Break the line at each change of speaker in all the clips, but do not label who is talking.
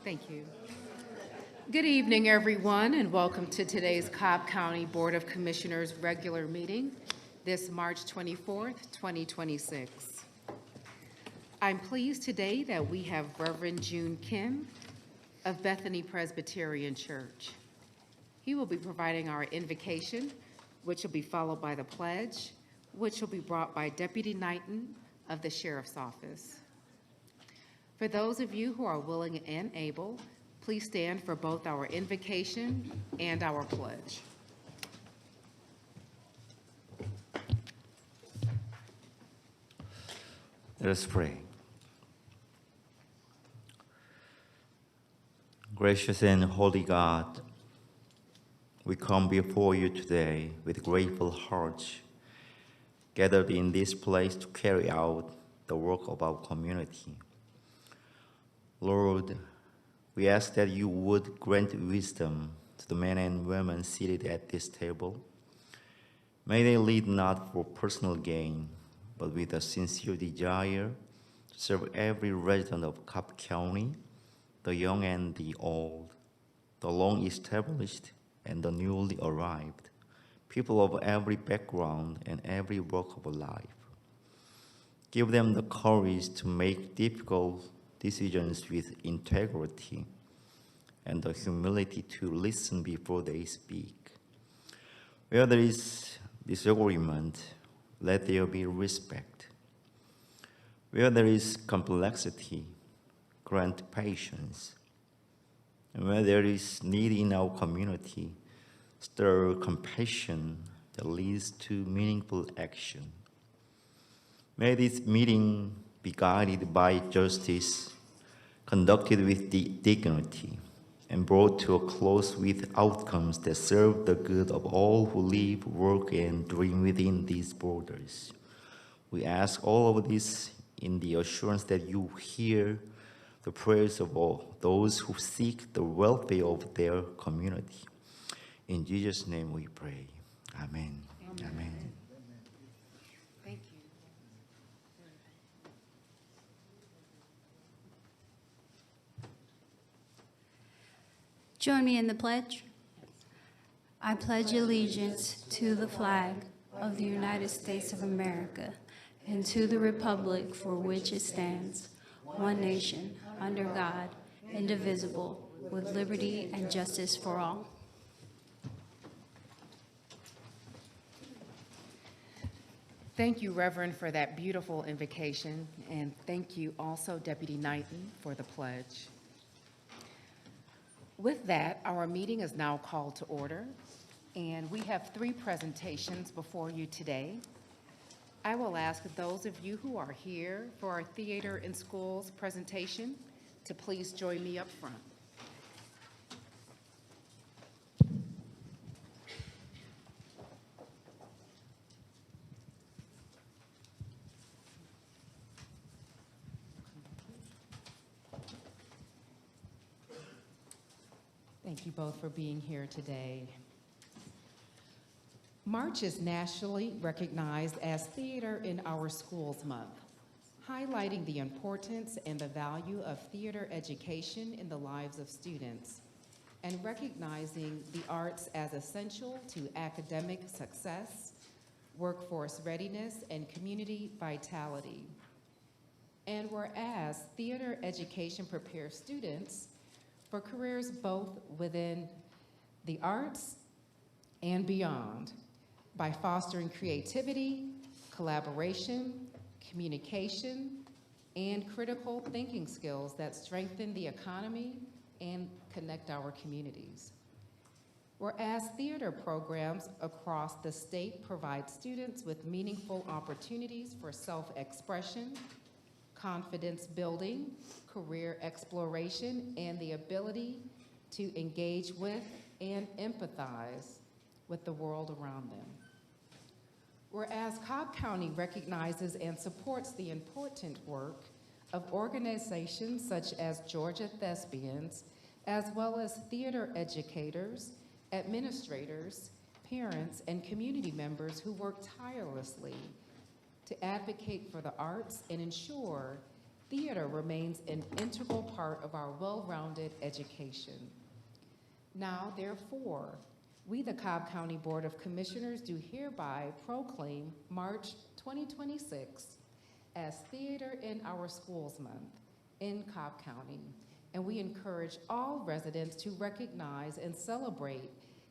Thank you. Good evening, everyone, and welcome to today's Cobb County Board of Commissioners regular meeting, this March 24th, 2026. I'm pleased today that we have Reverend June Kim of Bethany Presbyterian Church. He will be providing our invocation, which will be followed by the pledge, which will be brought by Deputy Knighton of the Sheriff's Office. For those of you who are willing and able, please stand for both our invocation and our pledge.
Let us pray. Gracious and holy God, we come before you today with grateful hearts, gathered in this place to carry out the work of our community. Lord, we ask that you would grant wisdom to the men and women seated at this table. May they lead not for personal gain, but with a sincere desire to serve every resident of Cobb County, the young and the old, the long-established and the newly arrived, people of every background and every walk of life. Give them the courage to make difficult decisions with integrity and the humility to listen before they speak. Where there is disagreement, let there be respect. Where there is complexity, grant patience. And where there is need in our community, stir compassion that leads to meaningful action. May this meeting be guided by justice, conducted with dignity, and brought to a close with outcomes that serve the good of all who live, work, and dream within these borders. We ask all of this in the assurance that you hear the prayers of all those who seek the welfare of their community. In Jesus' name we pray. Amen. Amen. Amen.
Thank you.
Join me in the pledge. I pledge allegiance to the flag of the United States of America and to the republic for which it stands, one nation, under God, indivisible, with liberty and justice for all.
Thank you, Reverend, for that beautiful invocation, and thank you also, Deputy Knighton, for the pledge. With that, our meeting is now called to order, and we have 3 presentations before you today. I will ask those of you who are here for our Theater in Schools presentation to please join me up front. Thank you both for being here today. March is nationally recognized as Theater in Our Schools Month, highlighting the importance and the value of theater education in the lives of students, and recognizing the arts as essential to academic success, workforce readiness, and community vitality. And whereas theater education prepares students for careers both within the arts and beyond by fostering creativity, collaboration, communication, and critical thinking skills that strengthen the economy and connect our communities. Whereas theater programs across the state provide students with meaningful opportunities for self-expression, confidence building, career exploration, and the ability to engage with and empathize with the world around them. Whereas Cobb County recognizes and supports the important work of organizations such as Georgia Thespians, as well as theater educators, administrators, parents, and community members who work tirelessly to advocate for the arts and ensure Theater remains an integral part of our well-rounded education. Now, therefore, we, the Cobb County Board of Commissioners, do hereby proclaim March 2026 as Theater in Our Schools Month in Cobb County, and we encourage all residents to recognize and celebrate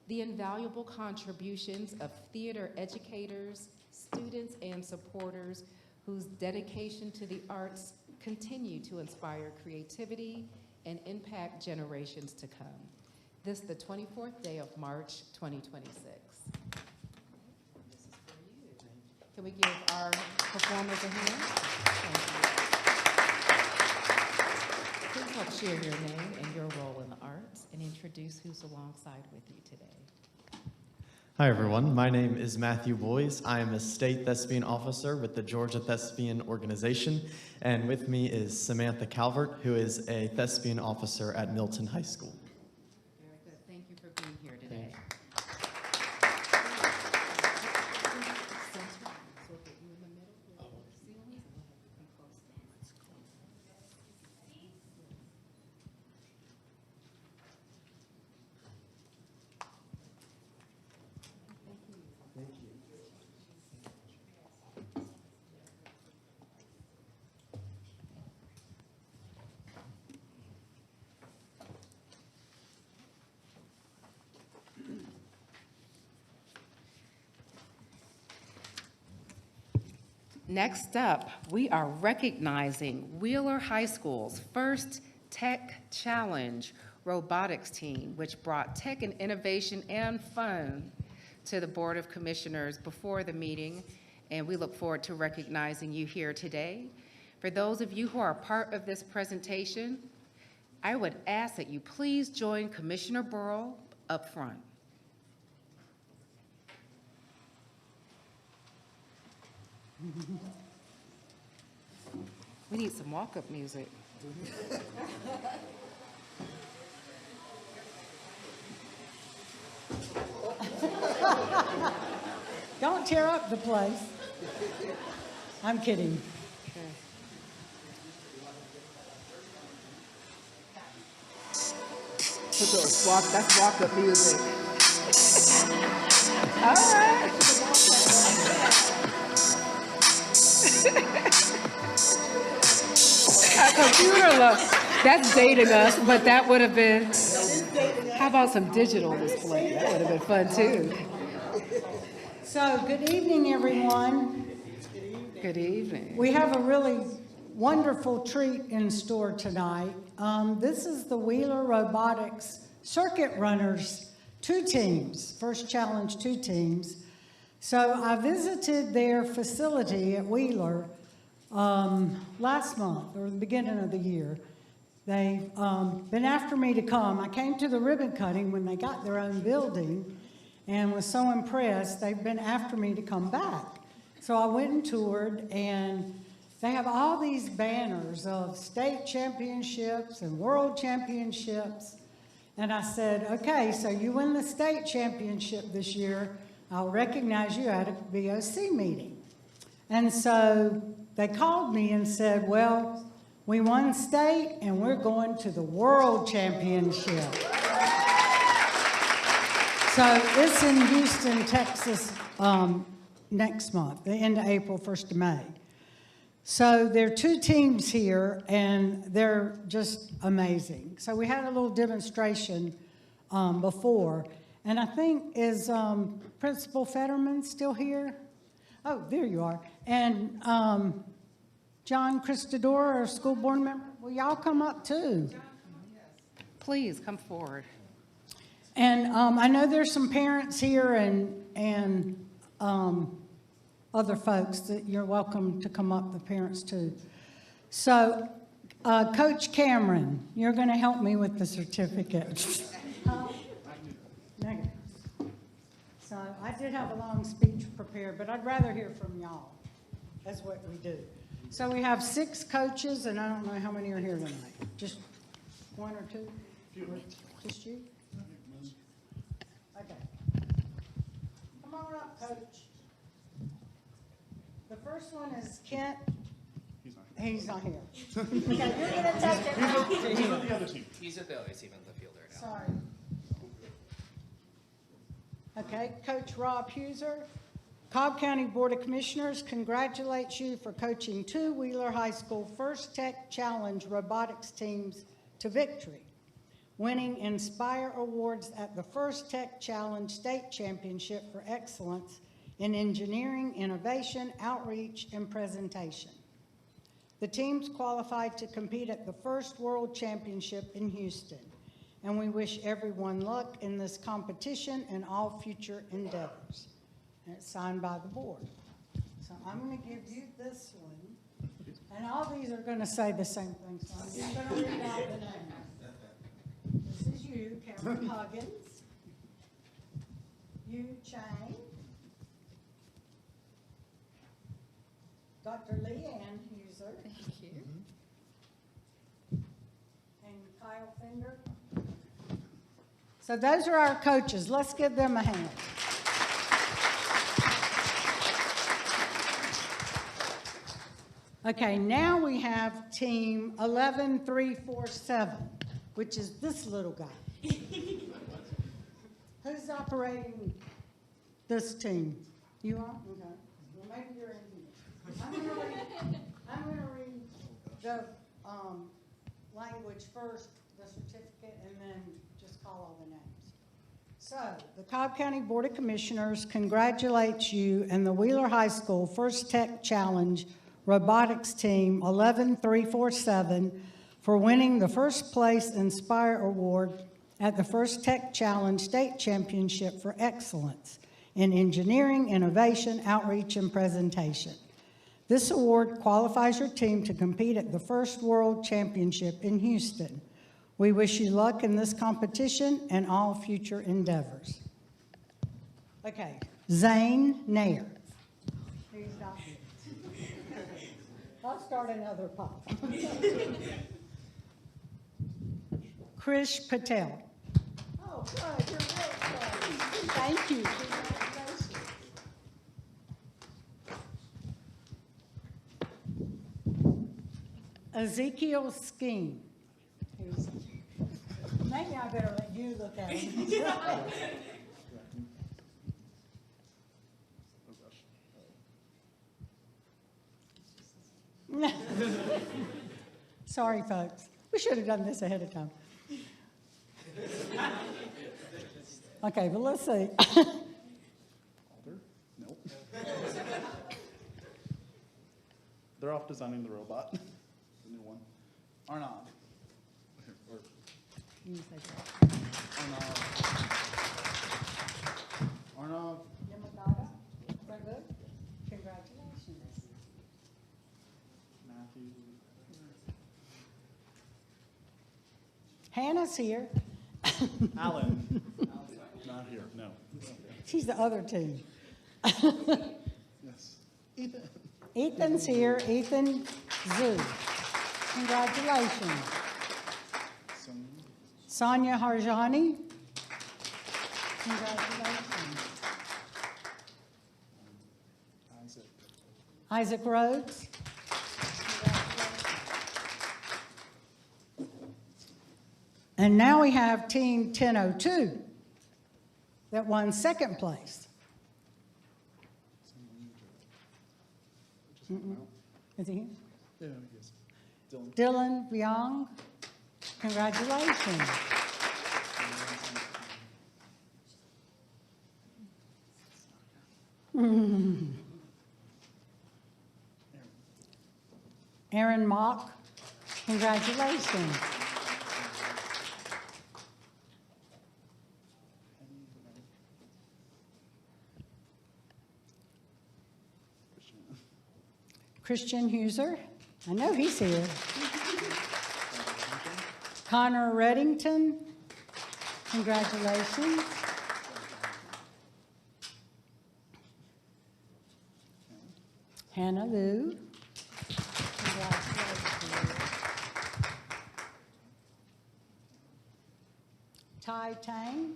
the invaluable contributions of theater educators, students, and supporters whose dedication to the arts continue to inspire creativity and impact generations to come. This is the 24th day of March 2026. This is for you. Can we give our performers a hand? Thank you. Please help share your name and your role in the arts and introduce who's alongside with you today.
Hi, everyone. My name is Matthew Boyes. I am a state thespian officer with the Georgia Thespian Organization, and with me is Samantha Calvert, who is a thespian officer at Milton High School.
Very good. Thank you for being here today. Next up, we are recognizing Wheeler High School's first Tech Challenge robotics team, which brought tech and innovation and fun to the Board of Commissioners before the meeting, and we look forward to recognizing you here today. For those of you who are part of this presentation, I would ask that you please join Commissioner Burrow up front. We need some walk-up music.
Don't tear up the place. I'm kidding.
Okay. That's walk-up music. All right. A computer look. That's dating us, but that would have been. How about some digital display? That would have been fun too.
So, good evening, everyone.
Good evening.
We have a really wonderful treat in store tonight. This is the Wheeler Robotics Circuit Runners 2 teams, first challenge 2 teams. So I visited their facility at Wheeler last month, or the beginning of the year. They've been after me to come. I came to the ribbon cutting when they got their own building and was so impressed, they've been after me to come back. So I went and toured, and they have all these banners of state championships and world championships. And I said, okay, so you win the state championship this year, I'll recognize you at a VOC meeting. And so they called me and said, well, we won state and we're going to the world championship. So it's in Houston, Texas next month, the end of April, 1st of May. So there are 2 teams here, and they're just amazing. So we had a little demonstration before, and I think, is Principal Fetterman still here? Oh, there you are. And John Christador, our school board member, will y'all come up too?
Please come forward.
And I know there's some parents here and other folks that you're welcome to come up, the parents too. So, Coach Cameron, you're going to help me with the certificates. Negative. So I did have a long speech prepared, but I'd rather hear from y'all. That's what we do. So we have 6 coaches, and I don't know how many are here tonight. Just 1 or 2? Just you? Okay. Come on up, Coach. The first one is Kent He's not here. Okay, you're gonna take it back to him.
The other team.
He's at the even the fielder now.
Sorry. Okay, Coach Rob Huser. Cobb County Board of Commissioners congratulates you for coaching 2 Wheeler High School First Tech Challenge robotics teams to victory, winning Inspire Awards at the First Tech Challenge State Championship for Excellence in Engineering, Innovation, Outreach, and Presentation. The teams qualified to compete at the first World Championship in Houston, and we wish everyone luck in this competition and all future endeavors. And it's signed by the board. So I'm going to give you this one, and all these are going to say the same thing, so I'm just going to read out the names. This is you, Cameron Huggins, you, Chang, Dr. Leanne Huser.
Thank you.
And Kyle Finger. So those are our coaches. Let's give them a hand. Okay, now we have team 11347, which is this little guy. Who's operating this team? You are? Okay. Well, maybe you're in here. I'm going to read the language first, the certificate, and then just call all the names. So, the Cobb County Board of Commissioners congratulates you and the Wheeler High School First Tech Challenge Robotics Team 11347 for winning the first place Inspire Award at the First Tech Challenge State Championship for Excellence in Engineering, Innovation, Outreach, and Presentation. This award qualifies your team to compete at the first World Championship in Houston. We wish you luck in this competition and all future endeavors. Okay, Zane Nair. He's not here. I'll start another pop. Krish Patel. Oh, good, you're real good. Thank you. Congratulations. Ezekiel Skeen. Maybe I better let you look at him. Sorry, folks. We should have done this ahead of time. Okay, but let's see.
Alder? Nope. They're off designing the robot. The new one. Arnav. Or
You say that.
Arnav.
Yamagata? Is that good? Congratulations.
Matthew.
Hannah's here.
Alan. Not here, no.
She's the other team.
Yes. Ethan.
Ethan's here. Ethan Zhu. Congratulations. Sonia Harjani. Congratulations.
Isaac.
Isaac Rhodes. And now we have Team 1002 that won second place. Is he here?
Yeah, I guess. Dylan.
Dylan Vyong. Congratulations. Aaron Mock. Congratulations. Christian Huser. I know he's here. Connor Reddington. Congratulations. Hannah Liu. Congratulations. Tai Tang.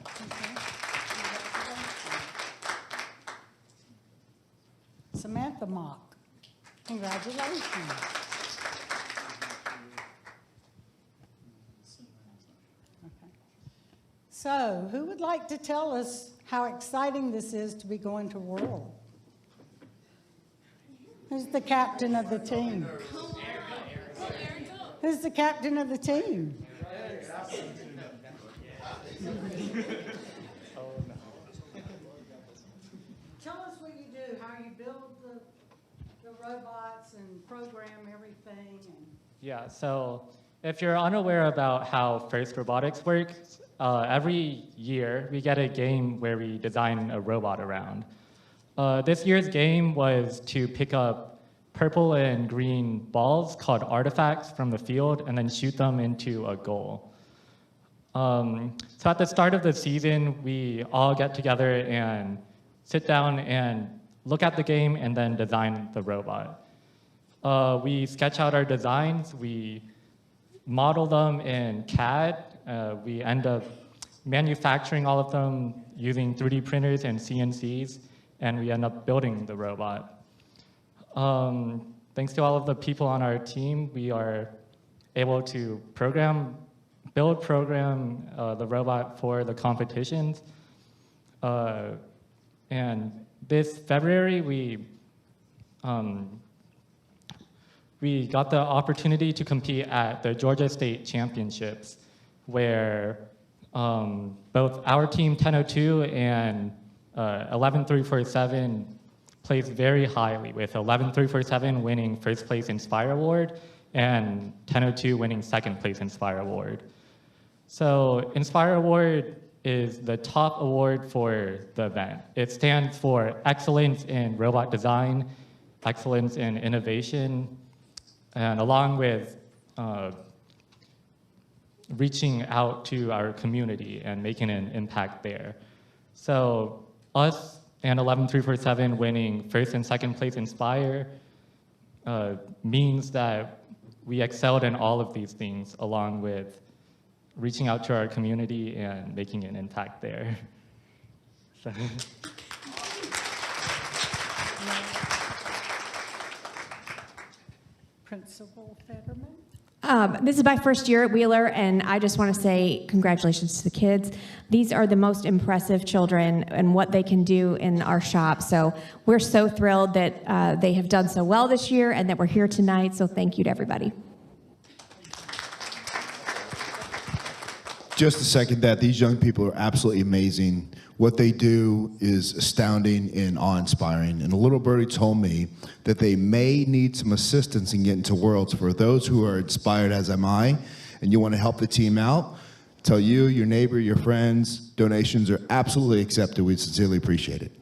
Okay. Samantha Mock. Congratulations. Okay. So, who would like to tell us how exciting this is to be going to World? Who's the captain of the team? Who's the captain of the team? Tell us what you do, how you build the robots and program everything.
Yeah, so if you're unaware about how FIRST Robotics works, every year we get a game where we design a robot around. This year's game was to pick up purple and green balls called artifacts from the field and then shoot them into a goal. So at the start of the season, we all get together and sit down and look at the game and then design the robot. We sketch out our designs, we model them in CAD, we end up manufacturing all of them using 3D printers and CNCs, and we end up building the robot. Thanks to all of the people on our team, we are able to program the robot for the competitions. And this February, we got the opportunity to compete at the Georgia State Championships, where both our team 1002 and 11347 placed very highly, with 11347 winning first place Inspire Award and 1002 winning second place Inspire Award. So Inspire Award is the top award for the event. It stands for excellence in robot design, excellence in innovation, and along with reaching out to our community and making an impact there. So us and 11347 winning first and second place Inspire means that we excelled in all of these things, along with reaching out to our community and making an impact there. So.
Principal Fetterman?
This is my first year at Wheeler, and I just want to say congratulations to the kids. These are the most impressive children and what they can do in our shop. So we're so thrilled that they have done so well this year and that we're here tonight. So thank you to everybody.
Just to second that, these young people are absolutely amazing. What they do is astounding and awe-inspiring. And a little birdie told me that they may need some assistance in getting to Worlds. For those who are inspired, as am I, and you want to help the team out, tell you, your neighbor, your friends, donations are absolutely accepted. We sincerely appreciate it.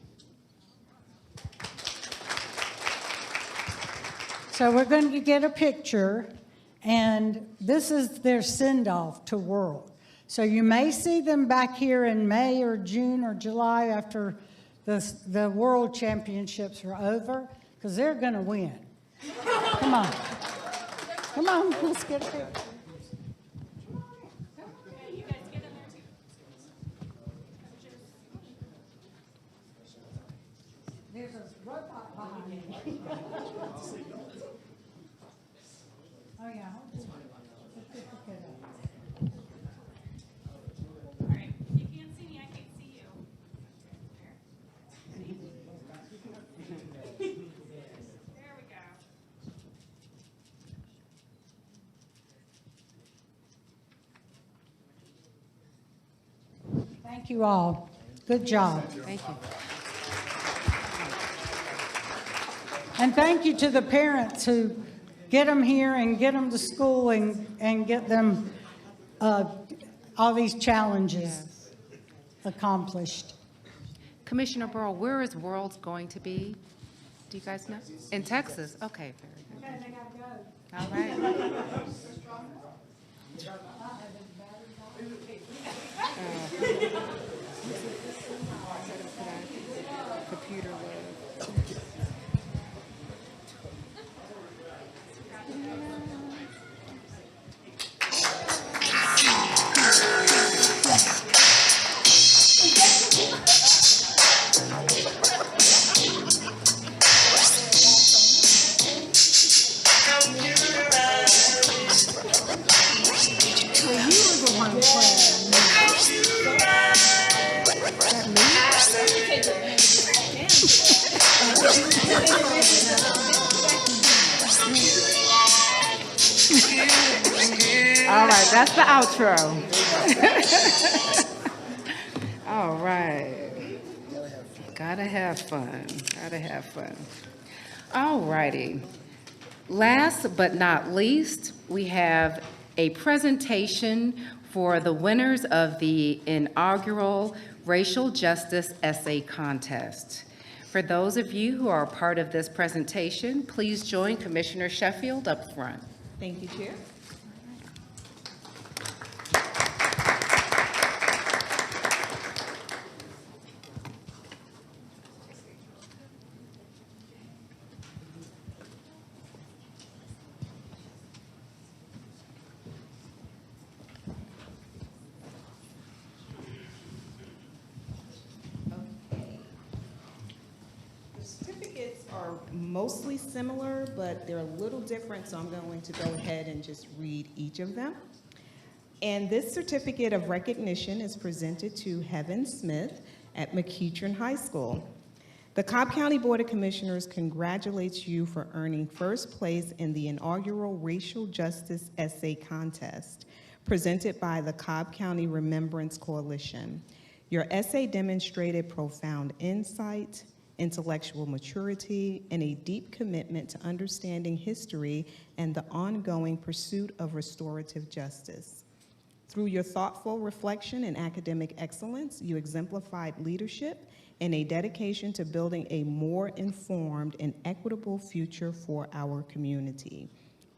So we're going to get a picture, and this is their send-off to World. So you may see them back here in May or June or July after the World Championships are over, because they're going to win. Come on. Come on, let's get a picture. There's a robot behind me. Oh, yeah. Thank you all. Good job.
Thank you.
And thank you to the parents who get them here and get them to school and get them all these challenges accomplished.
Commissioner Burrow, where is Worlds going to be? Do you guys know? In Texas? Okay, very good.
Okay, they gotta go.
All right. Computer web. All right, that's the outro. All right. Gotta have fun. Gotta have fun. All righty. Last but not least, we have a presentation for the winners of the inaugural Racial Justice Essay Contest. For those of you who are a part of this presentation, please join Commissioner Sheffield up front.
Thank you, Chair. Certificates are mostly similar, but they're a little different, so I'm going to go ahead and just read each of them. And this certificate of recognition is presented to Heaven Smith at McEachern High School. The Cobb County Board of Commissioners congratulates you for earning first place in the inaugural Racial Justice Essay Contest, presented by the Cobb County Remembrance Coalition. Your essay demonstrated profound insight, intellectual maturity, and a deep commitment to understanding history and the ongoing pursuit of restorative justice. Through your thoughtful reflection and academic excellence, you exemplified leadership and a dedication to building a more informed and equitable future for our community.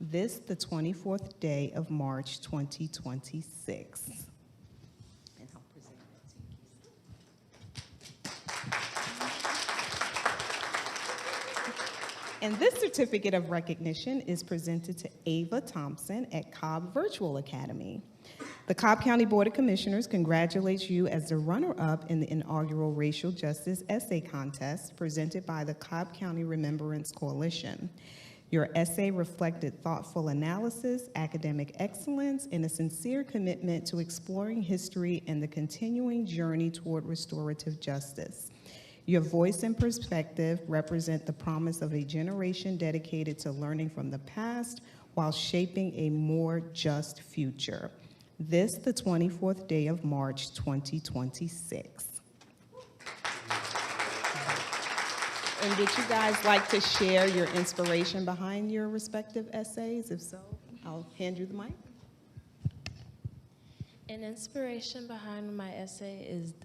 This, the 24th day of March, 2026. And I'll present that to you. And this certificate of recognition is presented to Ava Thompson at Cobb Virtual Academy. The Cobb County Board of Commissioners congratulates you as the runner-up in the inaugural Racial Justice Essay Contest presented by the Cobb County Remembrance Coalition. Your essay reflected thoughtful analysis, academic excellence, and a sincere commitment to exploring history and the continuing journey toward restorative justice. Your voice and perspective represent the promise of a generation dedicated to learning from the past while shaping a more just future. This, the 24th day of March, 2026. And would you guys like to share your inspiration behind your respective essays? If so, I'll hand you the mic.
An inspiration behind my essay is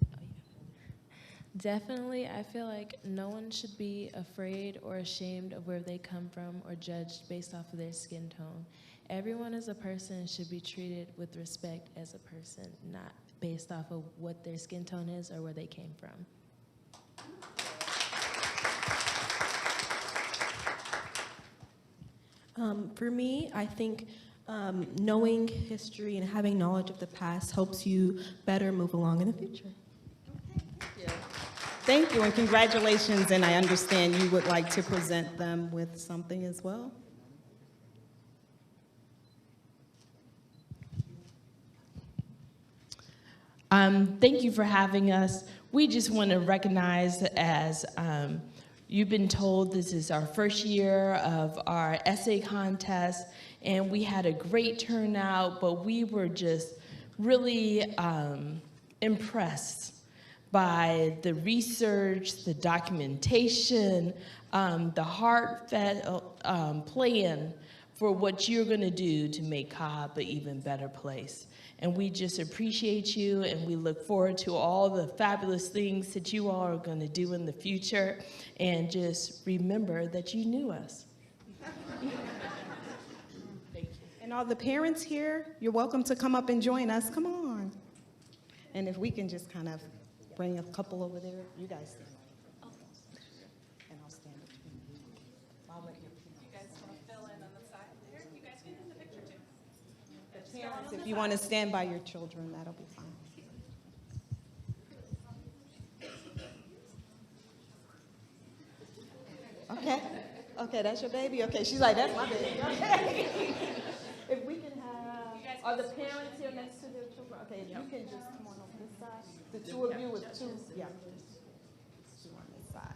definitely, I feel like no one should be afraid or ashamed of where they come from or judged based off of their skin tone. Everyone as a person should be treated with respect as a person, not based off of what their skin tone is or where they came from.
For me, I think knowing history and having knowledge of the past helps you better move along in the future.
Thank you, and congratulations, and I understand you would like to present them with something as well.
Thank you for having us. We just want to recognize, as you've been told, this is our first year of our essay contest, and we had a great turnout, but we were just really impressed by the research, the documentation, the heartfelt plan for what you're going to do to make Cobb an even better place. And we just appreciate you, and we look forward to all the fabulous things that you all are going to do in the future. And just remember that you knew us. Thank you.
And all the parents here, you're welcome to come up and join us. Come on. And if we can just kind of bring a couple over there, you guys stand. And I'll stand between you. I'll let you guys want to fill in on the side there? You guys get in the picture too. The parents, if you want to stand by your children, that'll be fine. Okay. Okay, that's your baby. Okay, she's like, that's my baby. Okay. If we can have, are the parents here next to their children? Okay, if you can just come on over this side. The two of you with two, yeah. Two on this side.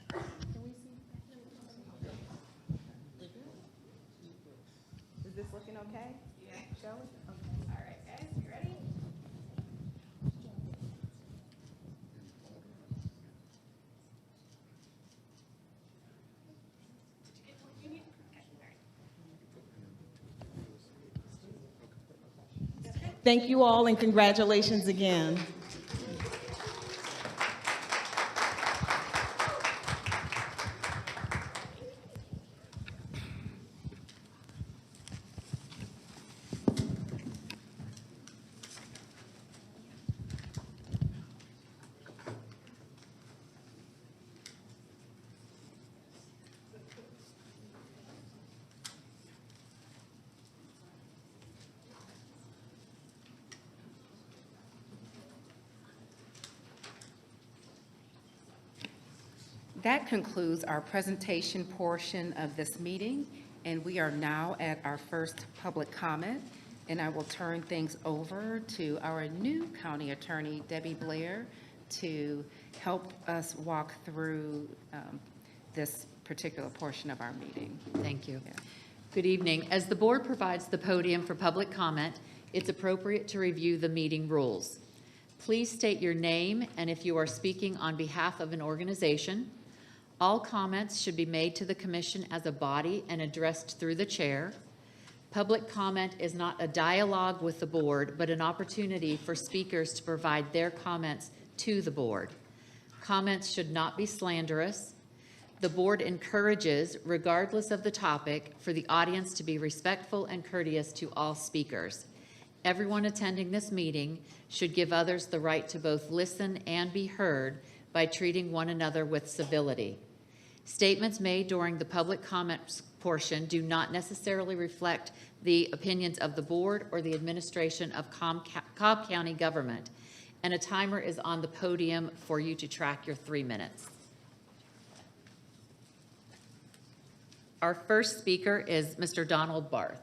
Can we see? Is this looking okay? Yeah. Shelley? Okay. All right, guys, you ready? Thank you all and congratulations again.
That concludes our presentation portion of this meeting, and we are now at our first public comment, and I will turn things over to our new County Attorney, Debbie Blair, to help us walk through this particular portion of our meeting.
Thank you.
Yeah.
Good evening. As the board provides the podium for public comment, it's appropriate to review the meeting rules. Please state your name and if you are speaking on behalf of an organization. All comments should be made to the commission as a body and addressed through the chair. Public comment is not a dialogue with the board, but an opportunity for speakers to provide their comments to the board. Comments should not be slanderous. The board encourages, regardless of the topic, for the audience to be respectful and courteous to all speakers. Everyone attending this meeting should give others the right to both listen and be heard by treating one another with civility. Statements made during the public comment portion do not necessarily reflect the opinions of the board or the administration of Cobb County government, and a timer is on the podium for you to track your 3 minutes. Our first speaker is Mr. Donald Barth.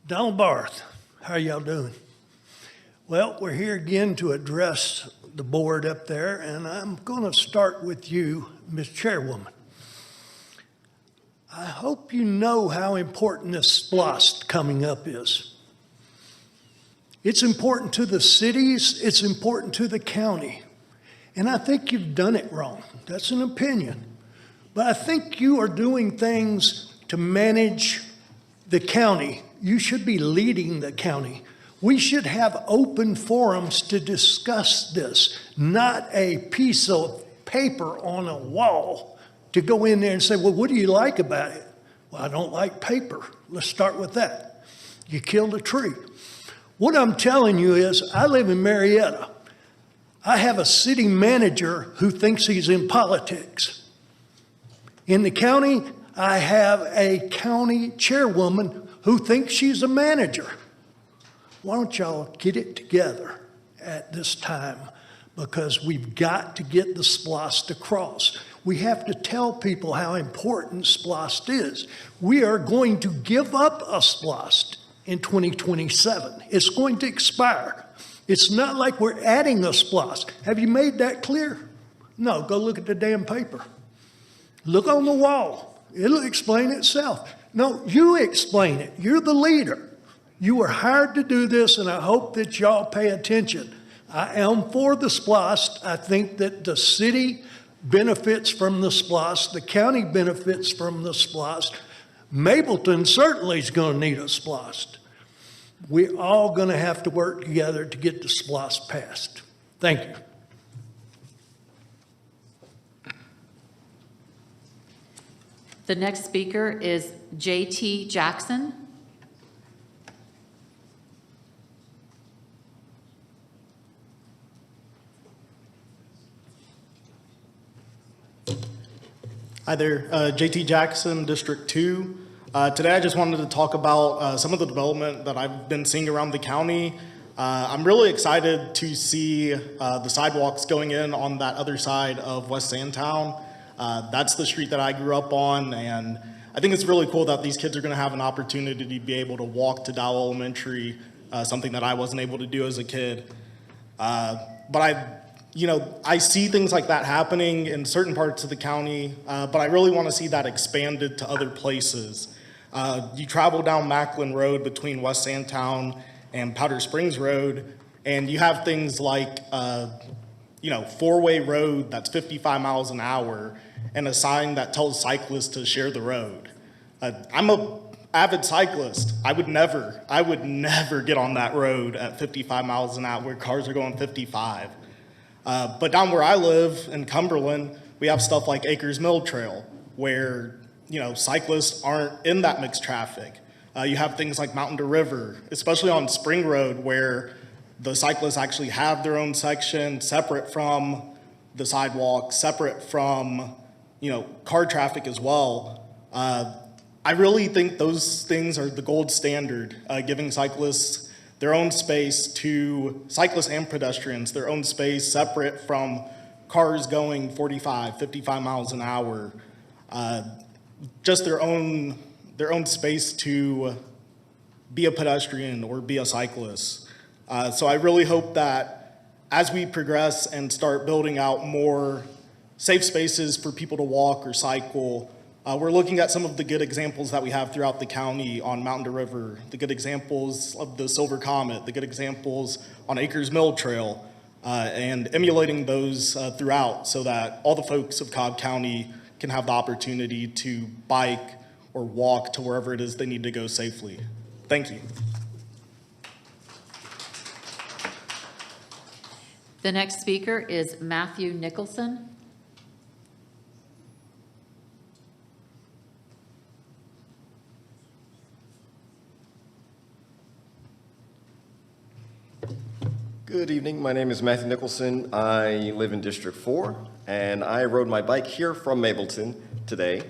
Donald Barth, how are y'all doing? Well, we're here again to address the board up there, and I'm going to start with you, Ms. Chairwoman. I hope you know how important this SPLOST coming up is. It's important to the cities, it's important to the county, and I think you've done it wrong. That's an opinion. But I think you are doing things to manage the county. You should be leading the county. We should have open forums to discuss this, not a piece of paper on a wall to go in there and say, well, what do you like about it? Well, I don't like paper. Let's start with that. You killed a tree. What I'm telling you is I live in Marietta. I have a city manager who thinks he's in politics. In the county, I have a county chairwoman who thinks she's a manager. Why don't y'all get it together at this time? Because we've got to get the SPLOST across. We have to tell people how important SPLOST is. We are going to give up a SPLOST in 2027. It's going to expire. It's not like we're adding a SPLOST. Have you made that clear? No, go look at the damn paper. Look on the wall. It'll explain itself. No, you explain it. You're the leader. You were hired to do this, and I hope that y'all pay attention. I am for the SPLOST. I think that the city benefits from the SPLOST. The county benefits from the SPLOST. Mableton certainly is going to need a SPLOST. We're all going to have to work together to get the SPLOST passed. Thank you.
The next speaker is J.T. Jackson.
Hi there, J.T. Jackson, District 2. Today I just wanted to talk about some of the development that I've been seeing around the county. I'm really excited to see the sidewalks going in on that other side of West Sandtown. That's the street that I grew up on, and I think it's really cool that these kids are going to have an opportunity to be able to walk to Dow Elementary, something that I wasn't able to do as a kid. But I see things like that happening in certain parts of the county, but I really want to see that expanded to other places. You travel down Macklin Road between West Sandtown and Powder Springs Road, and you have things like, four-way road that's 55 miles an hour and a sign that tells cyclists to share the road. I'm a avid cyclist. I would never get on that road at 55 miles an hour where cars are going 55. But down where I live in Cumberland, we have stuff like Acres Mill Trail where, cyclists aren't in that mixed traffic. You have things like Mountain to River, especially on Spring Road where the cyclists actually have their own section separate from the sidewalk, separate from, car traffic as well. I really think those things are the gold standard, giving cyclists their own space to cyclists and pedestrians, their own space separate from cars going 45, 55 miles an hour, just their own space to be a pedestrian or be a cyclist. So I really hope that as we progress and start building out more safe spaces for people to walk or cycle, we're looking at some of the good examples that we have throughout the county on Mountain to River, the good examples of the Silver Comet, the good examples on Acres Mill Trail, and emulating those throughout so that all the folks of Cobb County can have the opportunity to bike or walk to wherever it is they need to go safely. Thank you.
The next speaker is Matthew Nicholson.
Good evening. My name is Matthew Nicholson. I live in District 4, and I rode my bike here from Mableton today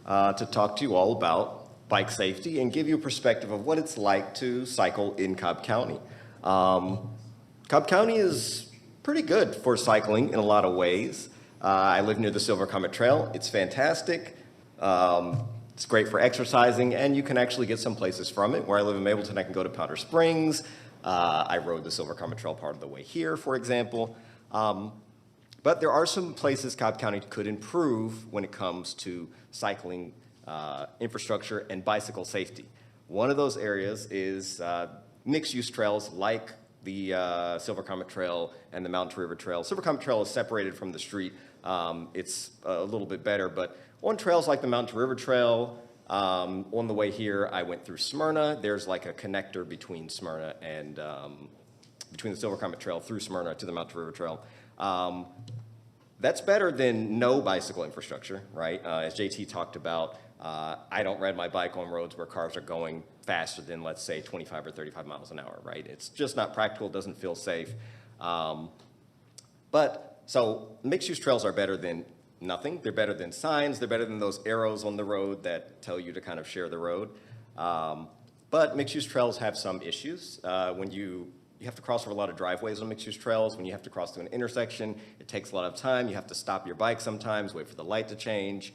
to talk to you all about bike safety and give you a perspective of what it's like to cycle in Cobb County. Cobb County is pretty good for cycling in a lot of ways. I live near the Silver Comet Trail. It's fantastic. It's great for exercising, and you can actually get some places from it. Where I live in Mableton, I can go to Powder Springs. I rode the Silver Comet Trail part of the way here, for example. But there are some places Cobb County could improve when it comes to cycling infrastructure and bicycle safety. One of those areas is mixed-use trails like the Silver Comet Trail and the Mountain to River Trail. Silver Comet Trail is separated from the street. It's a little bit better, but on trails like the Mountain to River Trail, on the way here, I went through Smyrna. There's like a connector between Smyrna and between the Silver Comet Trail through Smyrna to the Mountain River Trail. That's better than no bicycle infrastructure, right? As JT talked about, I don't ride my bike on roads where cars are going faster than, let's say, 25 or 35 miles an hour, right? It's just not practical, it doesn't feel safe. So mixed-use trails are better than nothing. They're better than signs. They're better than those arrows on the road that tell you to kind of share the road. But mixed-use trails have some issues. When you have to cross over a lot of driveways on mixed-use trails. When you have to cross through an intersection, it takes a lot of time. You have to stop your bike sometimes, wait for the light to change.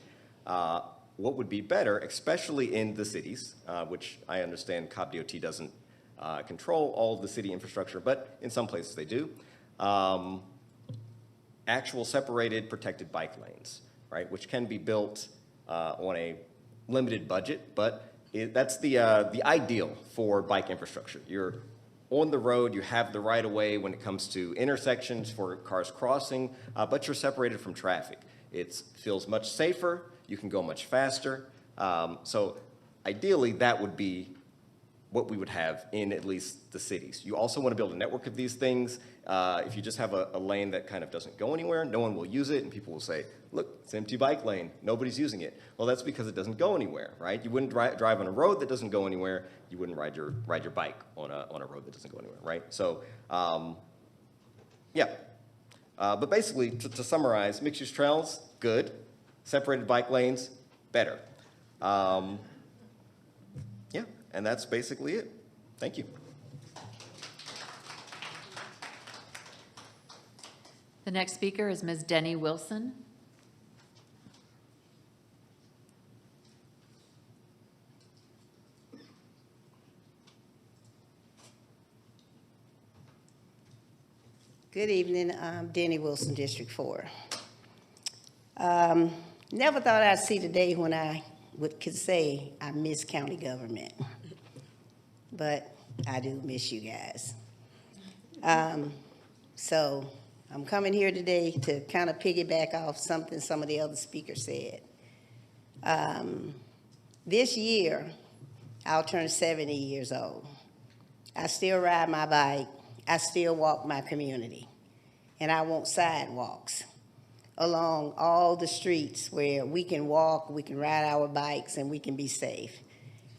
What would be better, especially in the cities, which I understand Cobb DOT doesn't control all of the city infrastructure, but in some places they do. Actual separated protected bike lanes, right, which can be built on a limited budget, but that's the ideal for bike infrastructure. You're on the road, you have the right of way when it comes to intersections for cars crossing, but you're separated from traffic. It feels much safer, you can go much faster. So ideally, that would be what we would have in at least the cities. You also want to build a network of these things. If you just have a lane that kind of doesn't go anywhere, no one will use it, and people will say, look, it's an empty bike lane, nobody's using it. Well, that's because it doesn't go anywhere, right? You wouldn't drive on a road that doesn't go anywhere. You wouldn't ride your bike on a road that doesn't go anywhere, right? So, yeah. But basically, to summarize, mixed-use trails, good. Separated bike lanes, better. Yeah, and that's basically it. Thank you.
The next speaker is Ms. Denny Wilson.
Good evening, Denny Wilson, District 4. Never thought I'd see the day when I could say I miss county government, but I do miss you guys. So I'm coming here today to kind of piggyback off something some of the other speakers said. This year, I'll turn 70 years old. I still ride my bike. I still walk my community. And I want sidewalks along all the streets where we can walk, we can ride our bikes, and we can be safe.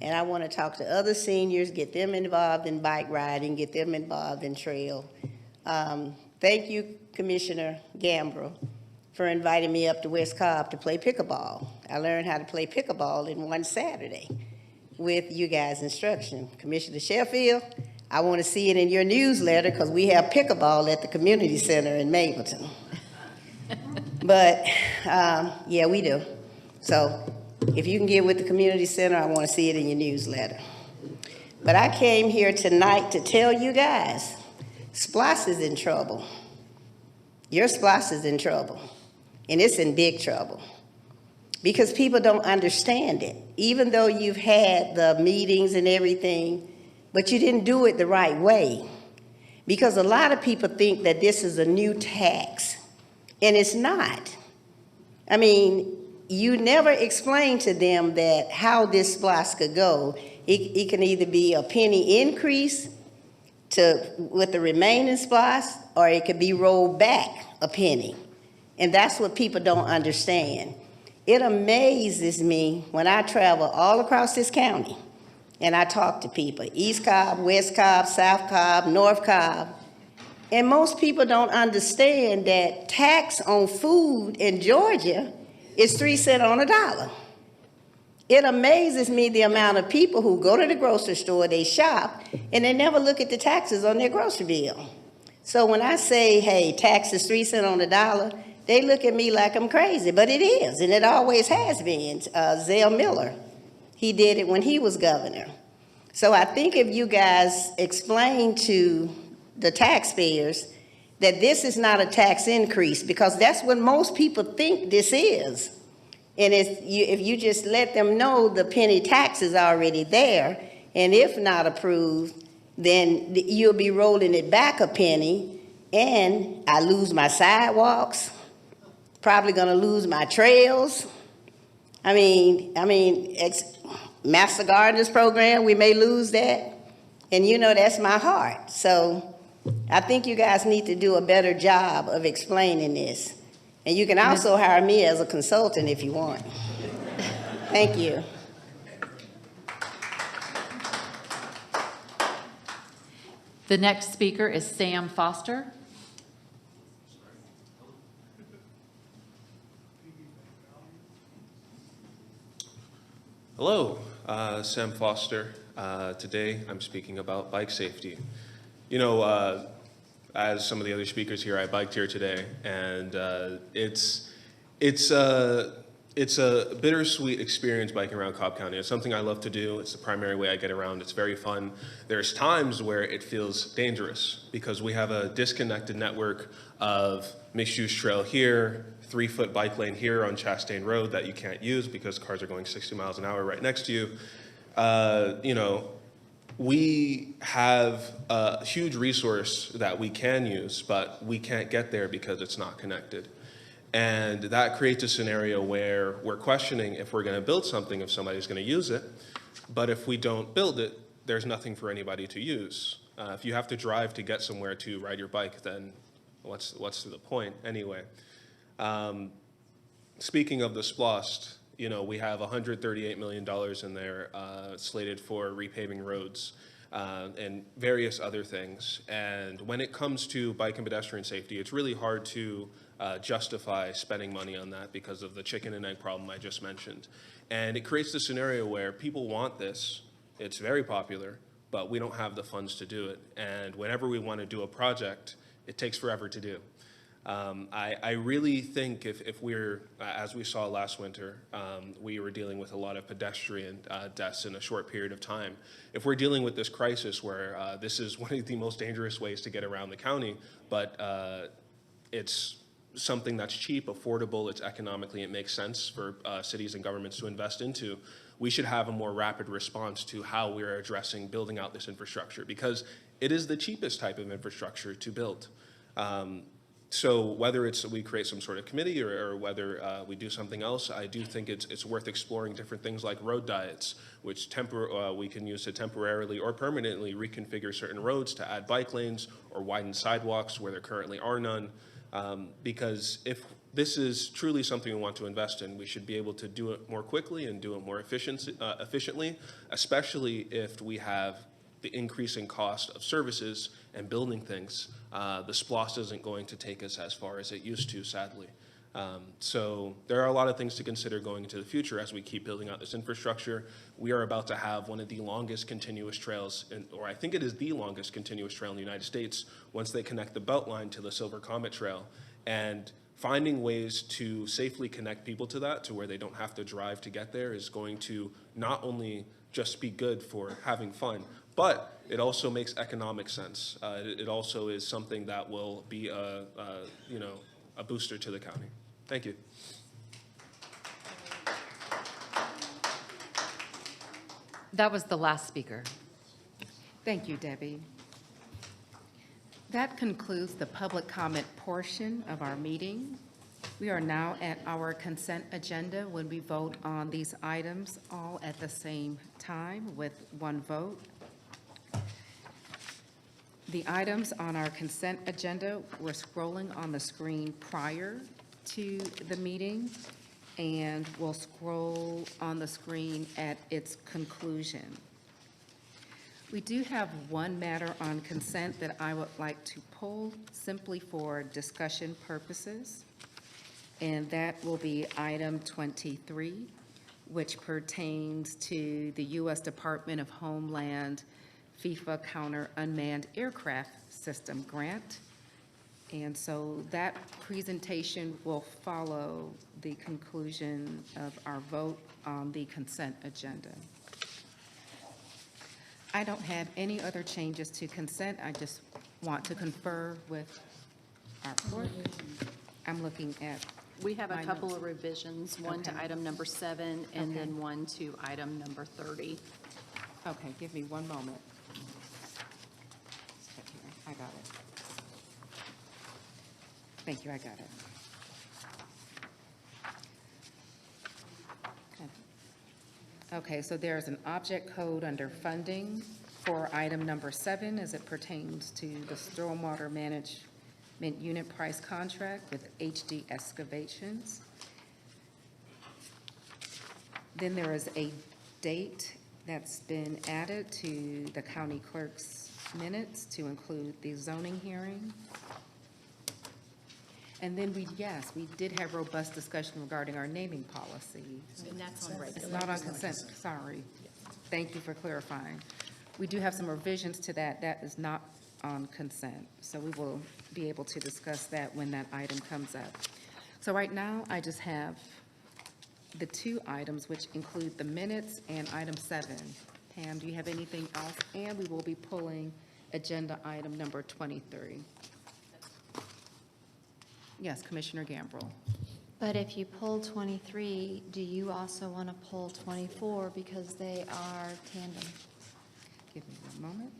And I want to talk to other seniors, get them involved in bike riding, get them involved in trail. Thank you, Commissioner Gambrell, for inviting me up to West Cobb to play pickleball. I learned how to play pickleball in one Saturday with you guys' instruction. Commissioner Sheffield, I want to see it in your newsletter because we have pickleball at the community center in Mableton. But yeah, we do. So if you can get with the community center, I want to see it in your newsletter. But I came here tonight to tell you guys, SPLOST is in trouble. Your SPLOST is in trouble, and it's in big trouble because people don't understand it. Even though you've had the meetings and everything, but you didn't do it the right way. Because a lot of people think that this is a new tax, and it's not. I mean, you never explain to them that how this SPLOST could go. It can either be a penny increase with the remaining SPLOST, or it could be rolled back a penny. And that's what people don't understand. It amazes me when I travel all across this county and I talk to people, East Cobb, West Cobb, South Cobb, North Cobb, and most people don't understand that tax on food in Georgia is 3 cents on a dollar. It amazes me the amount of people who go to the grocery store, they shop, and they never look at the taxes on their grocery bill. So when I say, hey, tax is 3 cents on the dollar, they look at me like I'm crazy, but it is, and it always has been. Zell Miller, he did it when he was governor. So I think if you guys explain to the taxpayers that this is not a tax increase, because that's what most people think this is. And if you just let them know the penny tax is already there, and if not approved, then you'll be rolling it back a penny, and I lose my sidewalks, probably gonna lose my trails. I mean, Master Gardeners program, we may lose that. And you know that's my heart. So I think you guys need to do a better job of explaining this. And you can also hire me as a consultant if you want. Thank you.
The next speaker is Sam Foster.
Hello, Sam Foster. Today I'm speaking about bike safety. You know, as some of the other speakers here, I biked here today, and it's a bittersweet experience biking around Cobb County. It's something I love to do. It's the primary way I get around. It's very fun. There's times where it feels dangerous because we have a disconnected network of mixed-use trail here, 3-foot bike lane here on Chastain Road that you can't use because cars are going 60 miles an hour right next to you. You know, we have a huge resource that we can use, but we can't get there because it's not connected. And that creates a scenario where we're questioning if we're going to build something, if somebody's going to use it. But if we don't build it, there's nothing for anybody to use. If you have to drive to get somewhere to ride your bike, then what's the point anyway? Speaking of the SPLOST, you know, we have $138 million in there slated for repaving roads and various other things. And when it comes to bike and pedestrian safety, it's really hard to justify spending money on that because of the chicken and egg problem I just mentioned. And it creates the scenario where people want this, it's very popular, but we don't have the funds to do it. And whenever we want to do a project, it takes forever to do. I really think if we're, as we saw last winter, we were dealing with a lot of pedestrian deaths in a short period of time. If we're dealing with this crisis where this is one of the most dangerous ways to get around the county, but it's something that's cheap, affordable, it's economically, it makes sense for cities and governments to invest into, we should have a more rapid response to how we're addressing building out this infrastructure, because it is the cheapest type of infrastructure to build. So whether it's we create some sort of committee or whether we do something else, I do think it's worth exploring different things like road diets, which we can use to temporarily or permanently reconfigure certain roads to add bike lanes or widen sidewalks where there currently are none. Because if this is truly something we want to invest in, we should be able to do it more quickly and do it more efficiently, especially if we have the increasing cost of services and building things. The SPLOST isn't going to take us as far as it used to, sadly. So there are a lot of things to consider going into the future as we keep building out this infrastructure. We are about to have one of the longest continuous trails, or I think it is the longest continuous trail in the United States, once they connect the Beltline to the Silver Comet Trail. And finding ways to safely connect people to that, to where they don't have to drive to get there, is going to not only just be good for having fun, but it also makes economic sense. It also is something that will be a booster to the county. Thank you.
That was the last speaker.
Thank you, Debbie. That concludes the public comment portion of our meeting. We are now at our consent agenda when we vote on these items all at the same time with one vote. The items on our consent agenda were scrolling on the screen prior to the meeting and will scroll on the screen at its conclusion. We do have one matter on consent that I would like to pull simply for discussion purposes, and that will be item 23, which pertains to the U.S. Department of Homeland FIFA Counter Unmanned Aircraft System grant. And so that presentation will follow the conclusion of our vote on the consent agenda. I don't have any other changes to consent. I just want to confer with our clerk. I'm looking at
We have a
my
couple
notes.
of revisions, one to
Okay.
item number 7 and
Okay.
then one to item number 30.
Okay, give me one moment. Check here. I got it. Thank you, I got it. Okay, so there's an object code under funding for item number 7 as it pertains to the stormwater management unit price contract with HD Excavations. Then there is a date that's been added to the county clerk's minutes to include the zoning hearing. And then we did have robust discussion regarding our naming policy.
And that's on regular.
It's not on consent, sorry. Thank you for clarifying. We do have some revisions to that. That is not on consent. So we will be able to discuss that when that item comes up. So right now, I just have the 2 items, which include the minutes and item 7. Pam, do you have anything else? And we will be pulling agenda item number 23. Yes, Commissioner Gambrill.
But if you pull 23, do you also want to pull 24 because they are tandem?
Give me one moment.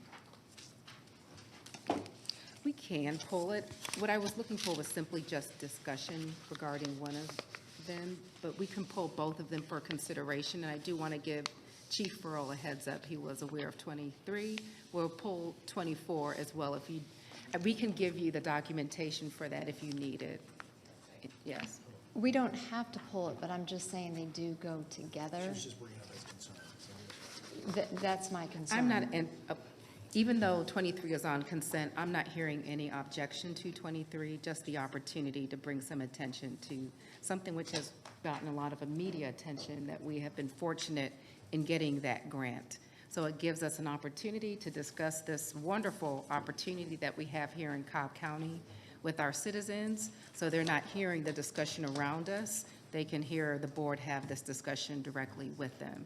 We can pull it. What I was looking for was simply just discussion regarding one of them, but we can pull both of them for consideration. And I do want to give Chief Burrell a heads up. He was aware of 23. We'll pull 24 as well if you, we can give you the documentation for that if you need it. Yes.
We don't have to pull it, but I'm just saying they do go together. That's my concern.
I'm not, even though 23 is on consent, I'm not hearing any objection to 23, just the opportunity to bring some attention to something which has gotten a lot of media attention, that we have been fortunate in getting that grant. So it gives us an opportunity to discuss this wonderful opportunity that we have here in Cobb County with our citizens, so they're not hearing the discussion around us. They can hear the board have this discussion directly with them.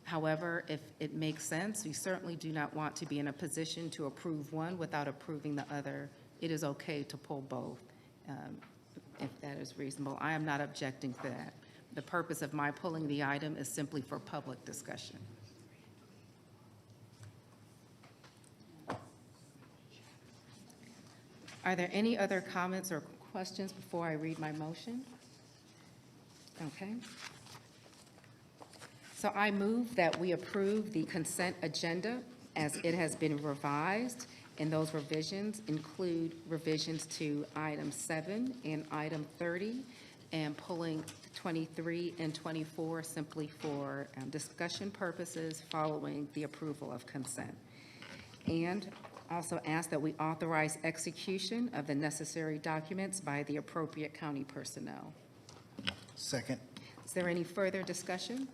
However, if it makes sense, we certainly do not want to be in a position to approve one without approving the other. It is okay to pull both, if that is reasonable. I am not objecting to that. The purpose of my pulling the item is simply for public discussion. Are there any other comments or questions before I read my motion? Okay. So I move that we approve the consent agenda as it has been revised, and those revisions include revisions to item 7 and item 30, and pulling 23 and 24 simply for discussion purposes following the approval of consent. And also ask that we authorize execution of the necessary documents by the appropriate county personnel.
Second.
Is there any further discussion?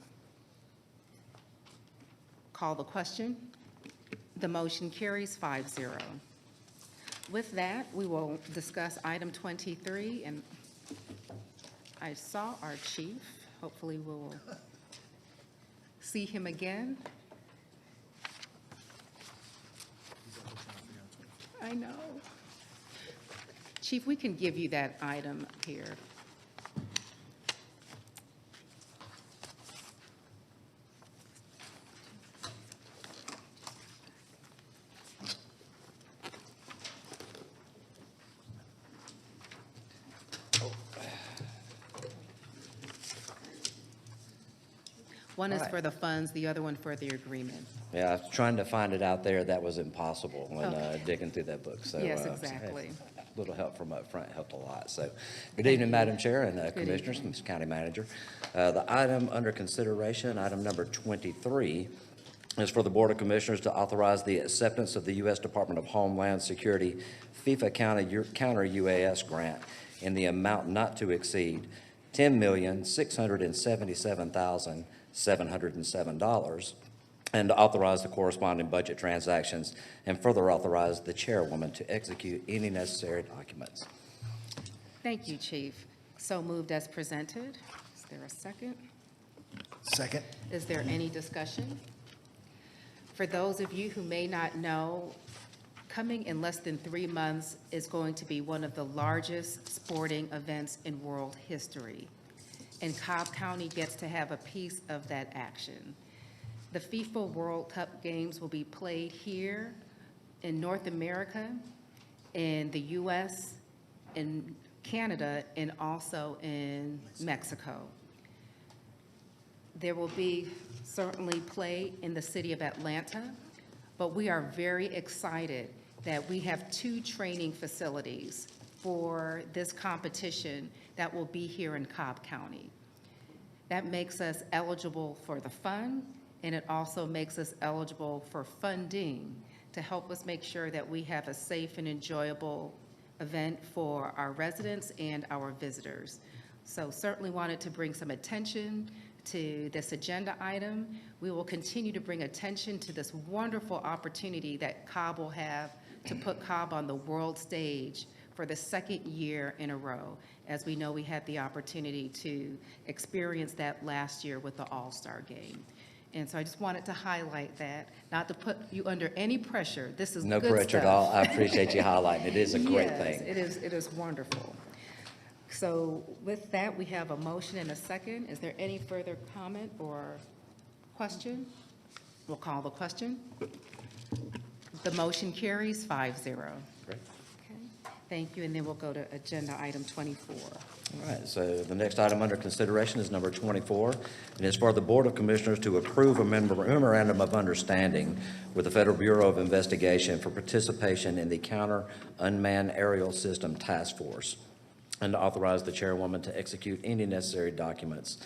Call the question. The motion carries 5-0. With that, we will discuss item 23, and I saw our chief. Hopefully we will see him again. I know. Chief, we can give you that item here. One is for the funds, the other one for the agreement.
Yeah, I was trying to find it out there. That was impossible when
Okay.
digging through that book. So
Yes, exactly.
A little help from up front helped a lot. So good evening, Madam Chair and Commissioners,
evening.
Mr. County Manager. The item under consideration, item number 23, is for the Board of Commissioners to authorize the acceptance of the U.S. Department of Homeland Security FIFA Counter UAS grant in the amount not to exceed $10,677,707, and to authorize the corresponding budget transactions, and further authorize the chairwoman to execute any necessary documents.
Thank you, Chief. So moved as presented. Is there a second?
Second.
Is there any discussion? For those of you who may not know, coming in less than 3 months is going to be one of the largest sporting events in world history. And Cobb County gets to have a piece of that action. The FIFA World Cup games will be played here in North America, in the U.S., in Canada, and also in Mexico. There will be certainly play in the city of Atlanta, but we are very excited that we have 2 training facilities for this competition that will be here in Cobb County. That makes us eligible for the fund, and it also makes us eligible for funding to help us make sure that we have a safe and enjoyable event for our residents and our visitors. So certainly wanted to bring some attention to this agenda item. We will continue to bring attention to this wonderful opportunity that Cobb will have to put Cobb on the world stage for the 2nd year in a row. As we know, we had the opportunity to experience that last year with the All-Star Game. And so I just wanted to highlight that, not to put you under any pressure. This is
No
good
pressure at
stuff.
all. I appreciate you highlighting. It is a great
Yes,
thing.
it is wonderful. So with that, we have a motion and a second. Is there any further comment or question? We'll call the question. The motion carries 5-0.
Great.
Okay, thank you, and then we'll go to agenda item 24.
All right, so the next item under consideration is number 24, and it's for the Board of Commissioners to approve a memorandum of understanding with the Federal Bureau of Investigation for participation in the Counter Unmanned Aerial System Task Force, and to authorize the chairwoman to execute any necessary documents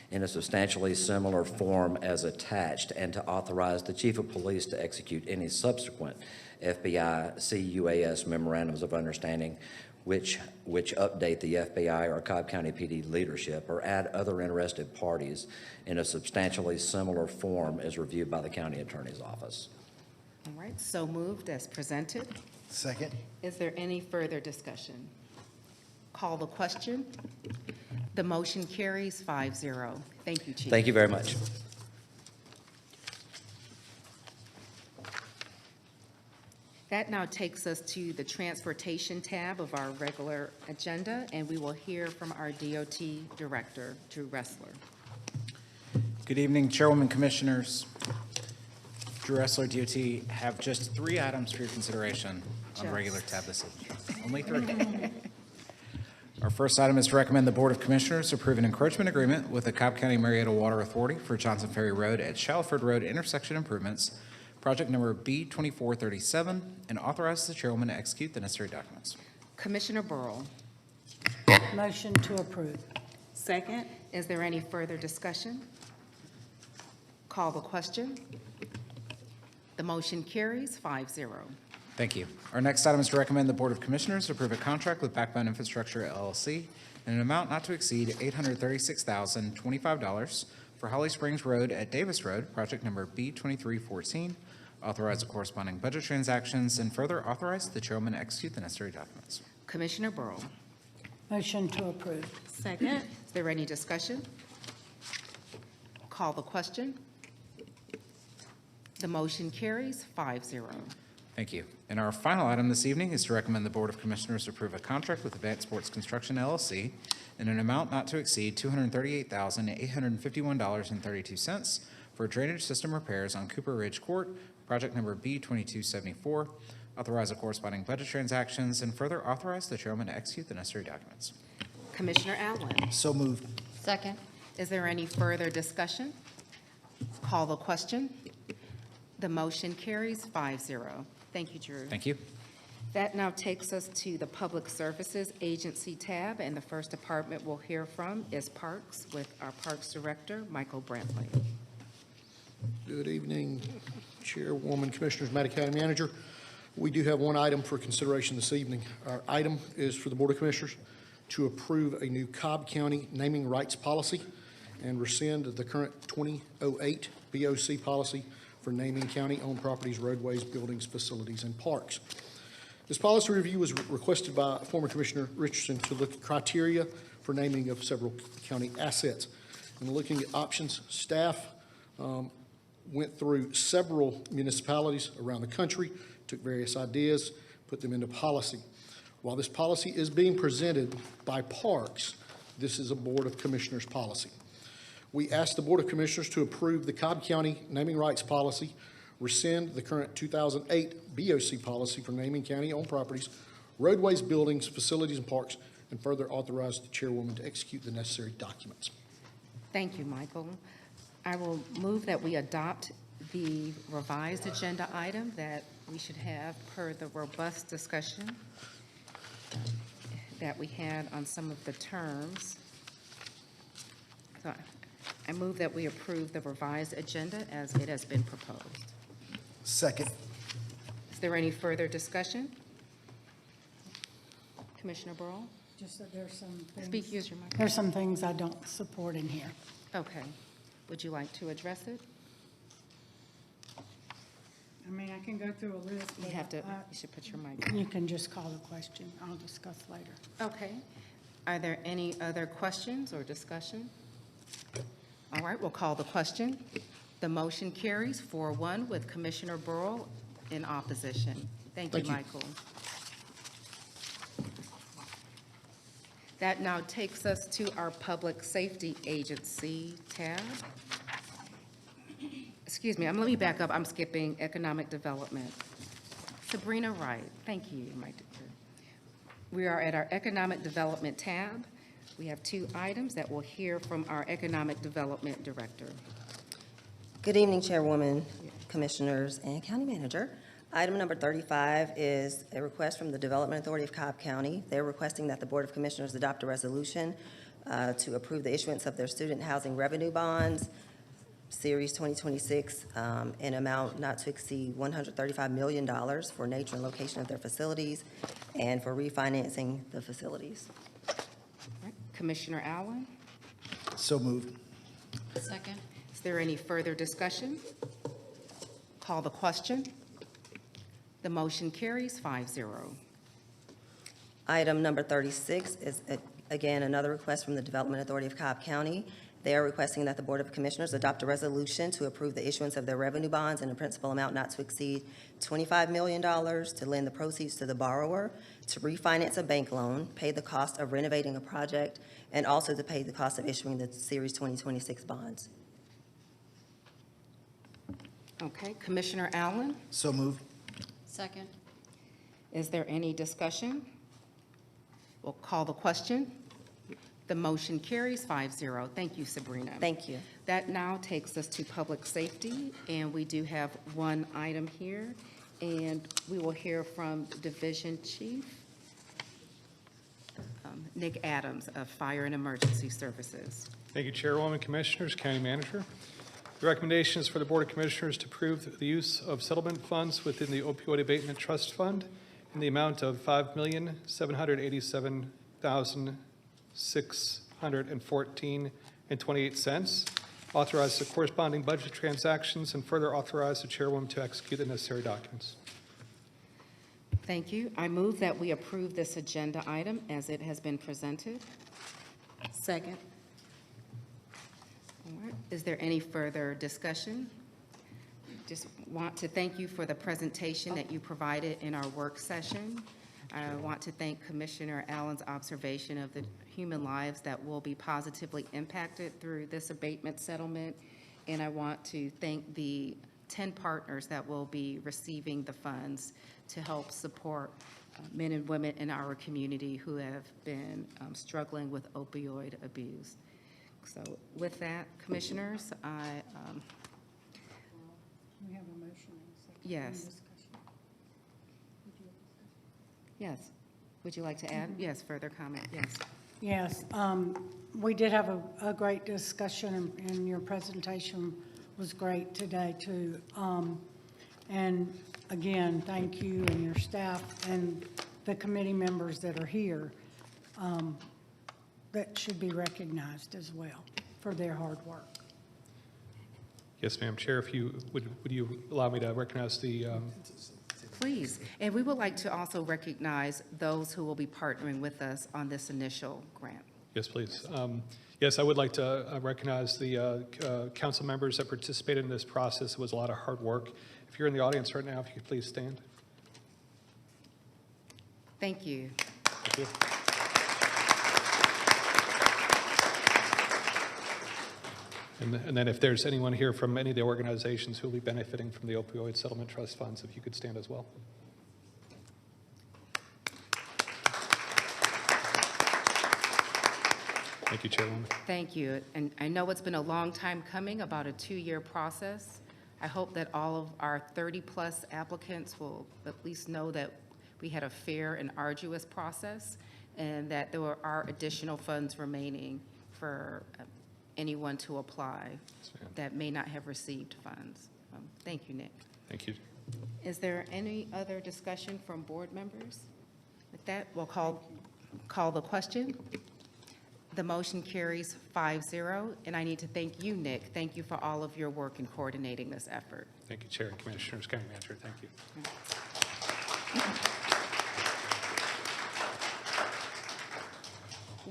in a substantially similar form as attached, and to authorize the Chief of Police to execute any subsequent FBI CUAS memorandums of understanding which update the FBI or Cobb County PD leadership or add other interested parties in a substantially similar form as reviewed by the County Attorney's Office.
All right, so moved as presented.
Second.
Is there any further discussion? Call the question. The motion carries 5-0. Thank you, Chief.
Thank you very much.
That now takes us to the transportation tab of our regular agenda, and we will hear from our DOT Director, Drew Ressler.
Good evening, Chairwoman, Commissioners. Drew Ressler, DOT, have just 3 items for your consideration on the regular tab this evening. Only 3. Our first item is to recommend the Board of Commissioners approve an encroachment agreement with the Cobb County Marietta Water Authority for Johnson Ferry Road at Shallowford Road intersection improvements, project number B2437, and authorize the chairwoman to execute the necessary documents.
Commissioner Burrow.
Motion to approve.
Second. Is there any further discussion? Call the question. The motion carries 5-0.
Thank you. Our next item is to recommend the Board of Commissioners approve a contract with Backbone Infrastructure LLC in an amount not to exceed $836,025 for Holly Springs Road at Davis Road, project number B2314. Authorize the corresponding budget transactions and further authorize the chairwoman to execute the necessary documents.
Commissioner Burrow.
Motion to approve.
Second. Is there any discussion? Call the question. The motion carries 5-0.
Thank you. And our final item this evening is to recommend the Board of Commissioners approve a contract with Advanced Sports Construction LLC in an amount not to exceed $238,851.32 for drainage system repairs on Cooper Ridge Court, project number B2274. Authorize the corresponding budget transactions and further authorize the chairwoman to execute the necessary documents.
Commissioner Allen.
So moved.
Second. Is there any further discussion? Call the question. The motion carries 5-0. Thank you, Drew.
Thank you.
That now takes us to the Public Services Agency tab, and the first department we'll hear from is Parks with our Parks Director, Michael Brantley.
Good evening, Chairwoman, Commissioners, Madam County Manager. We do have one item for consideration this evening. Our item is for the Board of Commissioners to approve a new Cobb County naming rights policy and rescind the current 2008 BOC policy for naming county-owned properties, roadways, buildings, facilities, and parks. This policy review was requested by former Commissioner Richardson to look at criteria for naming of several county assets. And looking at options, staff went through several municipalities around the country, took various ideas, put them into policy. While this policy is being presented by Parks, this is a Board of Commissioners policy. We asked the Board of Commissioners to approve the Cobb County naming rights policy, rescind the current 2008 BOC policy for naming county-owned properties, roadways, buildings, facilities, and parks, and further authorize the chairwoman to execute the necessary documents.
Thank you, Michael. I will move that we adopt the revised agenda item that we should have per the robust discussion that we had on some of the terms. So I move that we approve the revised agenda as it has been proposed.
Second.
Is there any further discussion? Commissioner Burrow?
Just that there's some things.
Speak, use your mic.
There's some things I don't support in here.
Okay. Would you like to address it?
I mean, I can go through a list.
You
but
have to, you should put your mic.
You can just call the question. I'll discuss later.
Okay. Are there any other questions or discussion? All right, we'll call the question. The motion carries 4-1 with Commissioner Burrow in opposition. Thank you, Michael. That now takes us to our Public Safety Agency tab. Excuse me, let me back up. I'm skipping Economic Development. Sabrina Wright, thank you, Mike. We are at our Economic Development tab. We have 2 items that we'll hear from our Economic Development Director.
Good evening, Chairwoman, Commissioners, and County Manager. Item number 35 is a request from the Development Authority of Cobb County. They're requesting that the Board of Commissioners adopt a resolution to approve the issuance of their student housing revenue bonds, Series 2026, in amount not to exceed $135 million for nature and location of their facilities and for refinancing the facilities.
Commissioner Allen?
So moved.
Second. Is there any further discussion? Call the question. The motion carries 5-0.
Item number 36 is, again, another request from the Development Authority of Cobb County. They are requesting that the Board of Commissioners adopt a resolution to approve the issuance of their revenue bonds in a principal amount not to exceed $25 million to lend the proceeds to the borrower, to refinance a bank loan, pay the cost of renovating a project, and also to pay the cost of issuing the Series 2026 bonds.
Okay, Commissioner Allen,
So moved.
Second.
is there any discussion? We'll call the question. The motion carries 5-0. Thank you, Sabrina.
Thank you.
That now takes us to public safety, and we do have one item here, and we will hear from Division Chief Nick Adams of Fire and Emergency Services.
Thank you, Chairwoman, Commissioners, County Manager. The recommendation is for the Board of Commissioners to approve the use of settlement funds within the Opioid Abatement Trust Fund in the amount of $5,787,614.28. Authorize the corresponding budget transactions and further authorize the Chairwoman to execute the necessary documents.
Thank you. I move that we approve this agenda item as it has been presented.
Second.
All right. Is there any further discussion? Just want to thank you for the presentation that you provided in our work session. I want to thank Commissioner Allen's observation of the human lives that will be positively impacted through this abatement settlement. And I want to thank the 10 partners that will be receiving the funds to help support men and women in our community who have been struggling with opioid abuse. So with that, Commissioners,
We have a motion.
yes. Yes. Would you like to add? Yes, further comment, yes.
Yes, we did have a great discussion, and your presentation was great today, too. And again, thank you and your staff and the committee members that are here that should be recognized as well for their hard work.
Yes, ma'am. Chair, if you would you allow me to recognize the
Please. And we would like to also recognize those who will be partnering with us on this initial grant.
Yes, please. Yes, I would like to recognize the council members that participated in this process. It was a lot of hard work. If you're in the audience right now, if you could please stand.
Thank you.
Thank you. And then if there's anyone here from any of the organizations who will be benefiting from the Opioid Settlement Trust Funds, if you could stand as well. Thank you, Chairwoman.
Thank you. And I know it's been a long time coming, about a 2-year process. I hope that all of our 30-plus applicants will at least know that we had a fair and arduous process, and that there are additional funds remaining for anyone to apply that may not have received funds. Thank you, Nick.
Thank you.
Is there any other discussion from board members? With that, we'll call the question. The motion carries 5-0, and I need to thank you, Nick. Thank you for all of your work in coordinating this effort.
Thank you, Chair and Commissioners, County Manager. Thank you.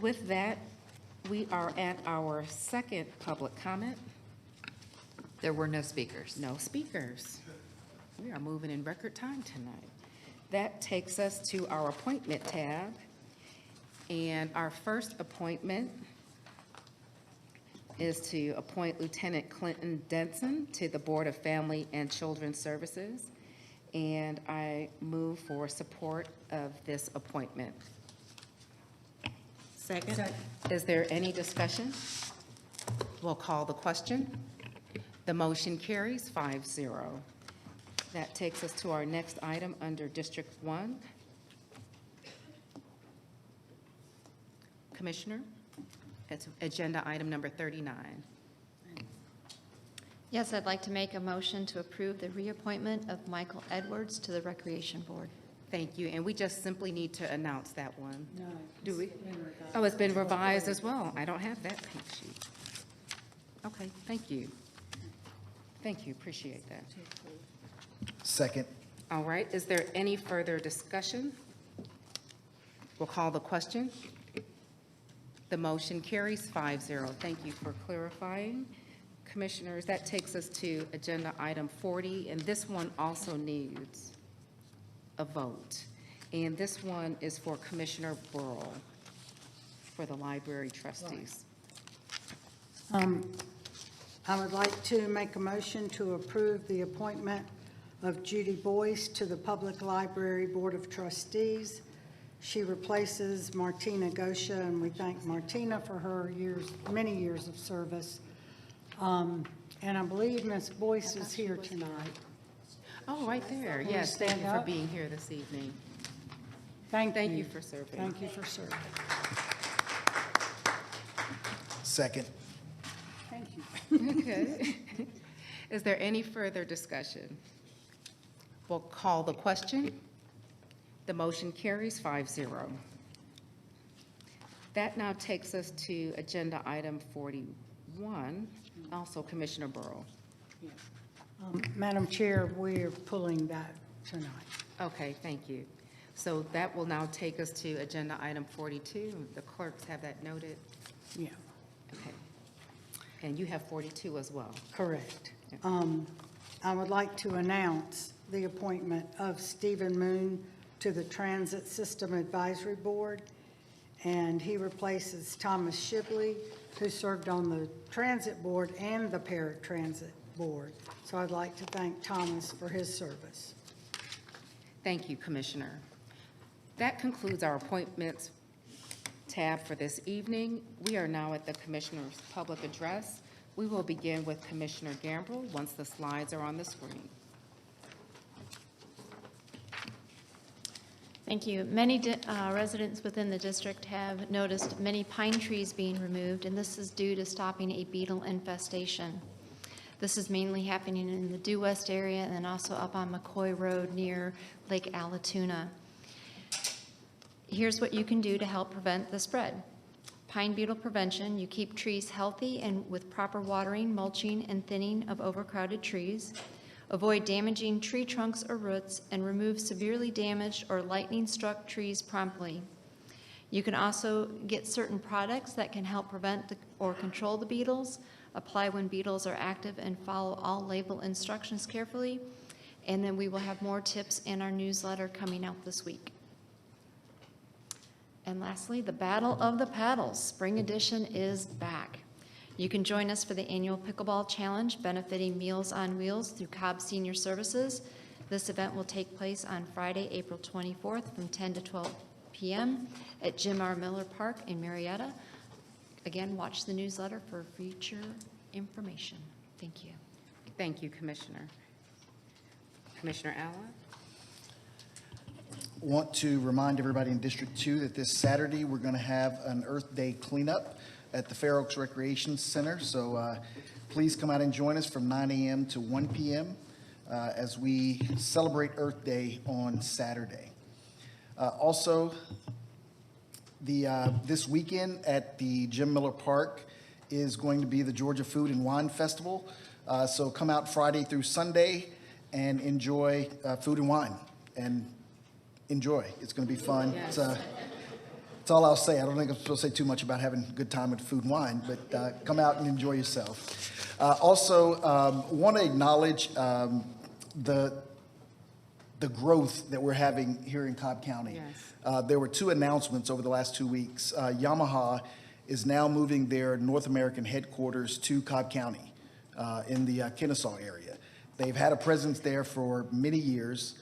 With that, we are at our second public comment.
There were no speakers.
No speakers. We are moving in record time tonight. That takes us to our appointment tab. And our first appointment is to appoint Lieutenant Clinton Denson to the Board of Family and Children's Services. And I move for support of this appointment.
Second.
Is there any discussion? We'll call the question. The motion carries 5-0. That takes us to our next item under District 1. Commissioner, it's agenda item number 39.
Yes, I'd like to make a motion to approve the reappointment of Michael Edwards to the Recreation Board.
Thank you, and we just simply need to announce that one.
No.
Do we? Oh, it's been revised as well. I don't have that pink sheet. Okay, thank you. Thank you, appreciate that.
Second.
All right, is there any further discussion? We'll call the question. The motion carries 5-0. Thank you for clarifying. Commissioners, that takes us to agenda item 40, and this one also needs a vote. And this one is for Commissioner Burrow for the library trustees.
I would like to make a motion to approve the appointment of Judy Boyce to the Public Library Board of Trustees. She replaces Martina Gosha, and we thank Martina for her many years of service. And I believe Ms. Boyce is here tonight.
Oh, right there.
Will you
Yes, thank
stand
you for
up?
being here this evening.
Thank you.
you for serving.
Thank you for serving.
Second.
Thank you.
Okay. Is there any further discussion? We'll call the question. The motion carries 5-0. That now takes us to agenda item 41, also Commissioner Burrow.
Madam Chair, we're pulling that tonight.
Okay, thank you. So that will now take us to agenda item 42. The clerks have that noted?
Yeah.
Okay. And you have 42 as well?
Correct. I would like to announce the appointment of Stephen Moon to the Transit System Advisory Board, and he replaces Thomas Shibley, who served on the Transit Board and the Paratransit Board. So I'd like to thank Thomas for his service.
Thank you, Commissioner. That concludes our appointments tab for this evening. We are now at the Commissioner's public address. We will begin with Commissioner Gambrill once the slides are on the screen.
Thank you. Many residents within the district have noticed many pine trees being removed, and this is due to stopping a beetle infestation. This is mainly happening in the Due West area and then also up on McCoy Road near Lake Allatoona. Here's what you can do to help prevent the spread. Pine beetle prevention: you keep trees healthy and with proper watering, mulching, and thinning of overcrowded trees. Avoid damaging tree trunks or roots, and remove severely damaged or lightning-struck trees promptly. You can also get certain products that can help prevent or control the beetles. Apply when beetles are active and follow all label instructions carefully. And then we will have more tips in our newsletter coming out this week. And lastly, the Battle of the Paddles Spring Edition is back. You can join us for the annual Pickleball Challenge benefiting Meals on Wheels through Cobb Senior Services. This event will take place on Friday, April 24th from 10 to 12 p.m. at Jim R. Miller Park in Marietta. Again, watch the newsletter for future information. Thank you.
Thank you, Commissioner. Commissioner Allen?
Want to remind everybody in District 2 that this Saturday, we're going to have an Earth Day cleanup at the Fair Oaks Recreation Center. So please come out and join us from 9 a.m. to 1 p.m. As we celebrate Earth Day on Saturday. Also, this weekend at the Jim Miller Park is going to be the Georgia Food and Wine Festival. So come out Friday through Sunday and enjoy food and wine. And enjoy. It's going to be fun.
Yes.
That's all I'll say. I don't think I'm supposed to say too much about having a good time with food and wine, but come out and enjoy yourself. Also, want to acknowledge the growth that we're having here in Cobb County.
Yes.
There were two announcements over the last 2 weeks. Yamaha is now moving their North American headquarters to Cobb County in the Kennesaw area. They've had a presence there for many years.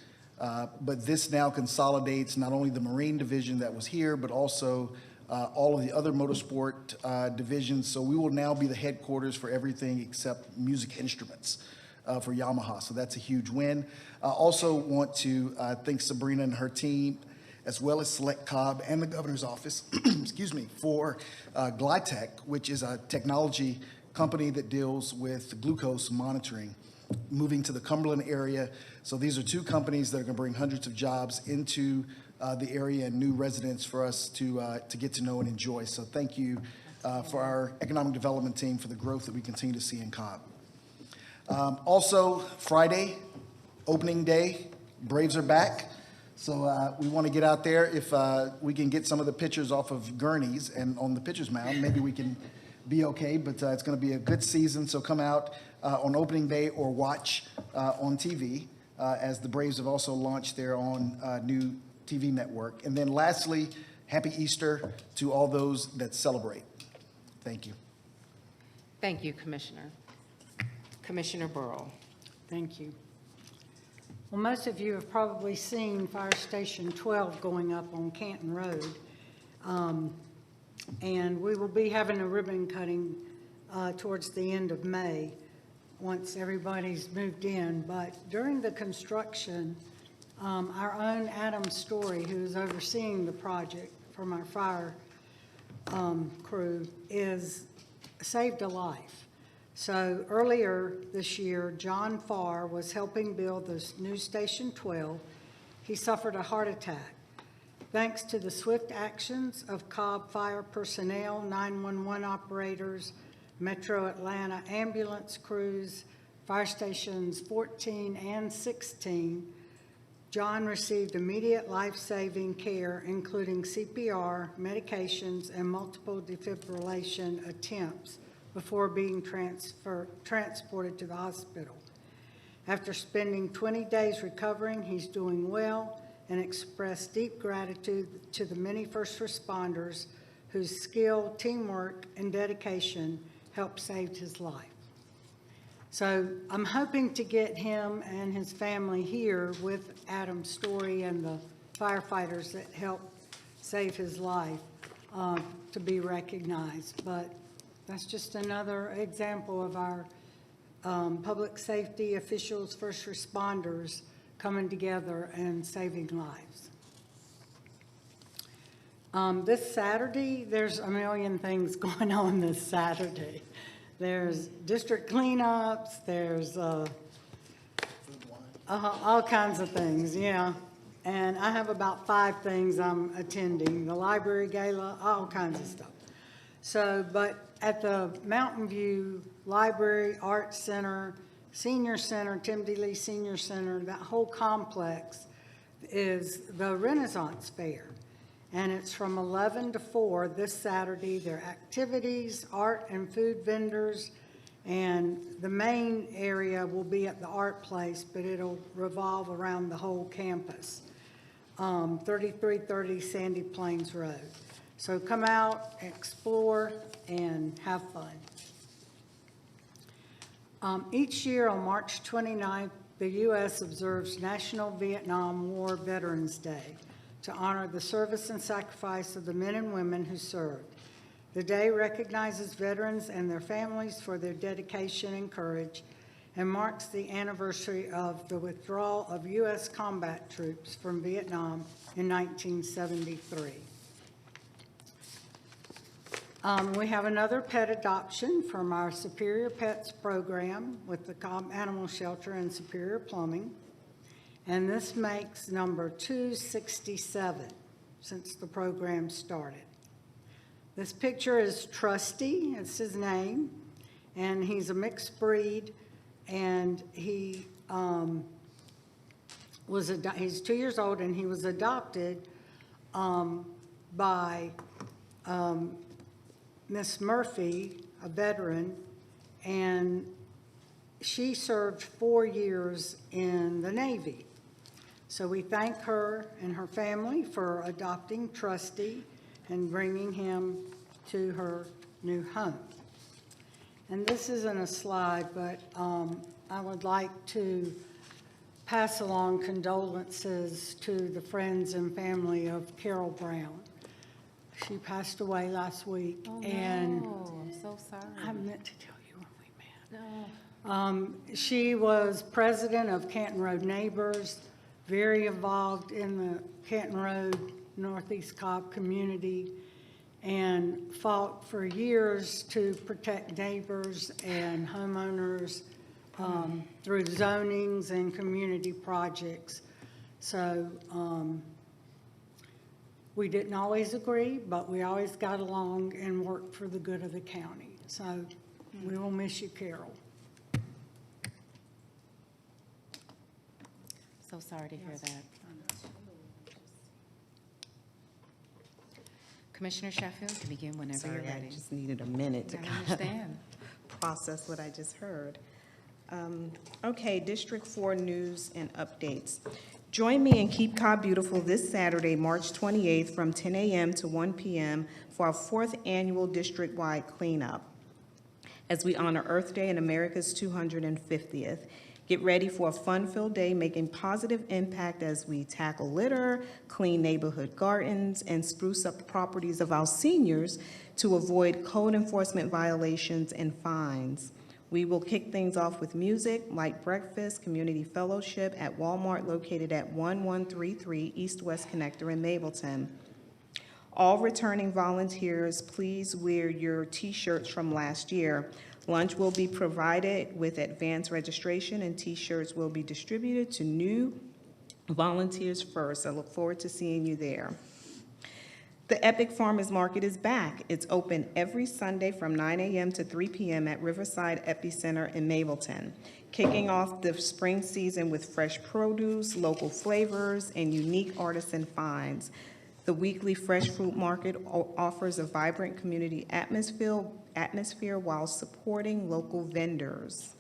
But this now consolidates not only the Marine division that was here, but also all of the other motorsport divisions. So we will now be the headquarters for everything except music instruments for Yamaha. So that's a huge win. Also want to thank Sabrina and her team, as well as Select Cobb and the governor's office, excuse me, for Glytech, which is a technology company that deals with glucose monitoring, moving to the Cumberland area. So these are two companies that are going to bring hundreds of jobs into the area and new residents for us to get to know and enjoy. So thank you for our economic development team for the growth that we continue to see in Cobb. Also, Friday, opening day, Braves are back. So we want to get out there. If we can get some of the pitchers off of gurneys and on the pitcher's mound, maybe we can be okay. But it's going to be a good season. So come out on opening day or watch on TV as the Braves have also launched their own new TV network. And then lastly, happy Easter to all those that celebrate. Thank you.
Thank you, Commissioner. Commissioner Burrow.
Thank you. Well, most of you have probably seen Fire Station 12 going up on Canton Road. And we will be having a ribbon cutting towards the end of May once everybody's moved in. But during the construction, our own Adam Story, who is overseeing the project from our fire crew, saved a life. So earlier this year, John Farr was helping build this new Station 12. He suffered a heart attack. Thanks to the swift actions of Cobb fire personnel, 911 operators, Metro Atlanta ambulance crews, fire stations 14 and 16, John received immediate life-saving care, including CPR, medications, and multiple defibrillation attempts before being transported to the hospital. After spending 20 days recovering, he's doing well and expressed deep gratitude to the many first responders whose skill, teamwork, and dedication helped save his life. So I'm hoping to get him and his family here with Adam's story and the firefighters that helped save his life to be recognized. But that's just another example of our public safety officials, first responders coming together and saving lives. This Saturday, there's a million things going on this Saturday. There's district cleanups, there's all kinds of things, yeah. And I have about 5 things I'm attending, the library gala, all kinds of stuff. So, but at the Mountain View Library, Arts Center, Senior Center, Tim D. Lee Senior Center, that whole complex is the Renaissance Fair. And it's from 11 to 4 this Saturday. There are activities, art and food vendors, and the main area will be at the art place, but it'll revolve around the whole campus. 3330 Sandy Plains Road. So come out, explore, and have fun. Each year on March 29th, the U.S. observes National Vietnam War Veterans Day to honor the service and sacrifice of the men and women who served. The day recognizes veterans and their families for their dedication and courage and marks the anniversary of the withdrawal of U.S. combat troops from Vietnam in 1973. We have another pet adoption from our Superior Pets program with the Cobb Animal Shelter and Superior Plumbing. And this makes number 267 since the program started. This picture is Trusty, it's his name, and he's a mixed breed, and he he's 2 years old, and he was adopted by Miss Murphy, a veteran, and she served 4 years in the Navy. So we thank her and her family for adopting Trusty and bringing him to her new home. And this isn't a slide, but I would like to pass along condolences to the friends and family of Carol Brown. She passed away last week.
Oh,
and
no, I'm so sorry.
I meant to tell you when we met. No. She was president of Canton Road Neighbors, very involved in the Canton Road Northeast Cobb community, and fought for years to protect neighbors and homeowners through zonings and community projects. So we didn't always agree, but we always got along and worked for the good of the county. So we will miss you, Carol.
So sorry to hear that. Commissioner Sheffield, you can begin whenever
Sorry,
you're ready.
I just needed a minute to
I
kind
understand.
of process what I just heard. Okay, District 4 news and updates. Join me in Keep Cobb Beautiful this Saturday, March 28th from 10 a.m. to 1 p.m. for our 4th annual district-wide cleanup as we honor Earth Day and America's 250th. Get ready for a fun-filled day making positive impact as we tackle litter, clean neighborhood gardens, and spruce up the properties of our seniors to avoid code enforcement violations and fines. We will kick things off with music, light breakfast, community fellowship at Walmart located at 1133 East-West Connector in Mableton. All returning volunteers, please wear your T-shirts from last year. Lunch will be provided with advanced registration, and T-shirts will be distributed to new volunteers first. I look forward to seeing you there. The Epic Farmers Market is back. It's open every Sunday from 9 a.m. to 3 p.m. at Riverside Epicenter in Mableton, kicking off the spring season with fresh produce, local flavors, and unique artisan finds. The weekly fresh fruit market offers a vibrant community atmosphere while supporting local vendors.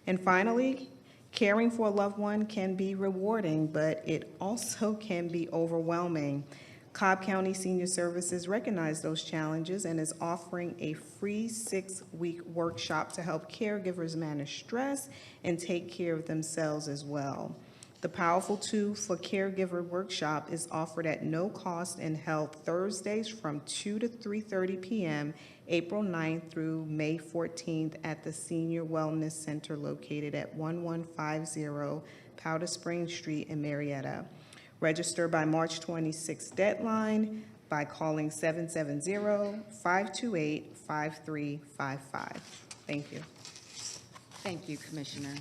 And finally, caring for a loved one can be rewarding, but it also can be overwhelming. Cobb County Senior Services recognize those challenges and is offering a free 6-week workshop to help caregivers manage stress and take care of themselves as well. The Powerful Two for Caregiver workshop is offered at no cost and held Thursdays from 2 to 3:30 p.m., April 9th through May 14th at the Senior Wellness Center located at 1150 Powder Springs Street in Marietta. Register by March 26th deadline by calling 770-528-5355. Thank you.
Thank you, Commissioner.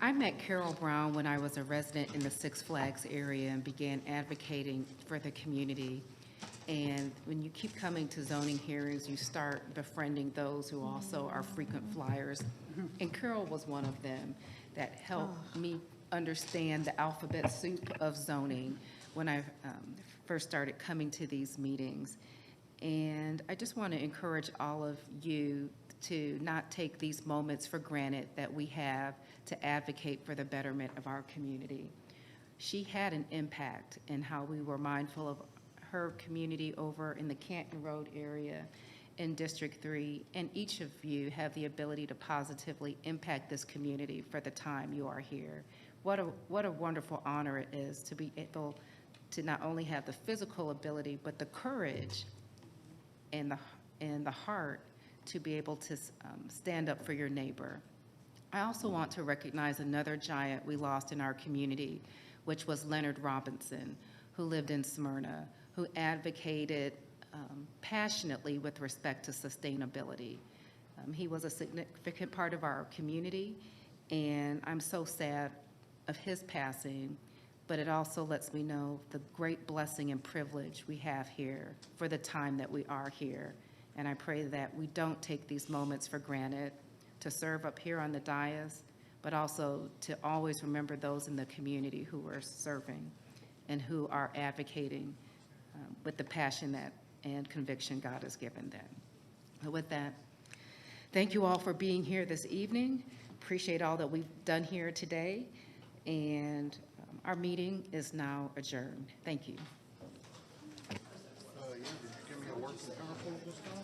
I met Carol Brown when I was a resident in the Six Flags area and began advocating for the community. And when you keep coming to zoning hearings, you start befriending those who also are frequent flyers. And Carol was one of them that helped me understand the alphabet soup of zoning when I first started coming to these meetings. And I just want to encourage all of you to not take these moments for granted that we have to advocate for the betterment of our community. She had an impact in how we were mindful of her community over in the Canton Road area in District 3, and each of you have the ability to positively impact this community for the time you are here. What a wonderful honor it is to be able to not only have the physical ability, but the courage and the heart to be able to stand up for your neighbor. I also want to recognize another giant we lost in our community, which was Leonard Robinson, who lived in Smyrna, who advocated passionately with respect to sustainability. He was a significant part of our community, and I'm so sad of his passing, but it also lets me know the great blessing and privilege we have here for the time that we are here. And I pray that we don't take these moments for granted to serve up here on the dais, but also to always remember those in the community who are serving and who are advocating with the passion and conviction God has given them. So with that, thank you all for being here this evening. Appreciate all that we've done here today. And our meeting is now adjourned. Thank you.
Give me a working PowerPoint this time?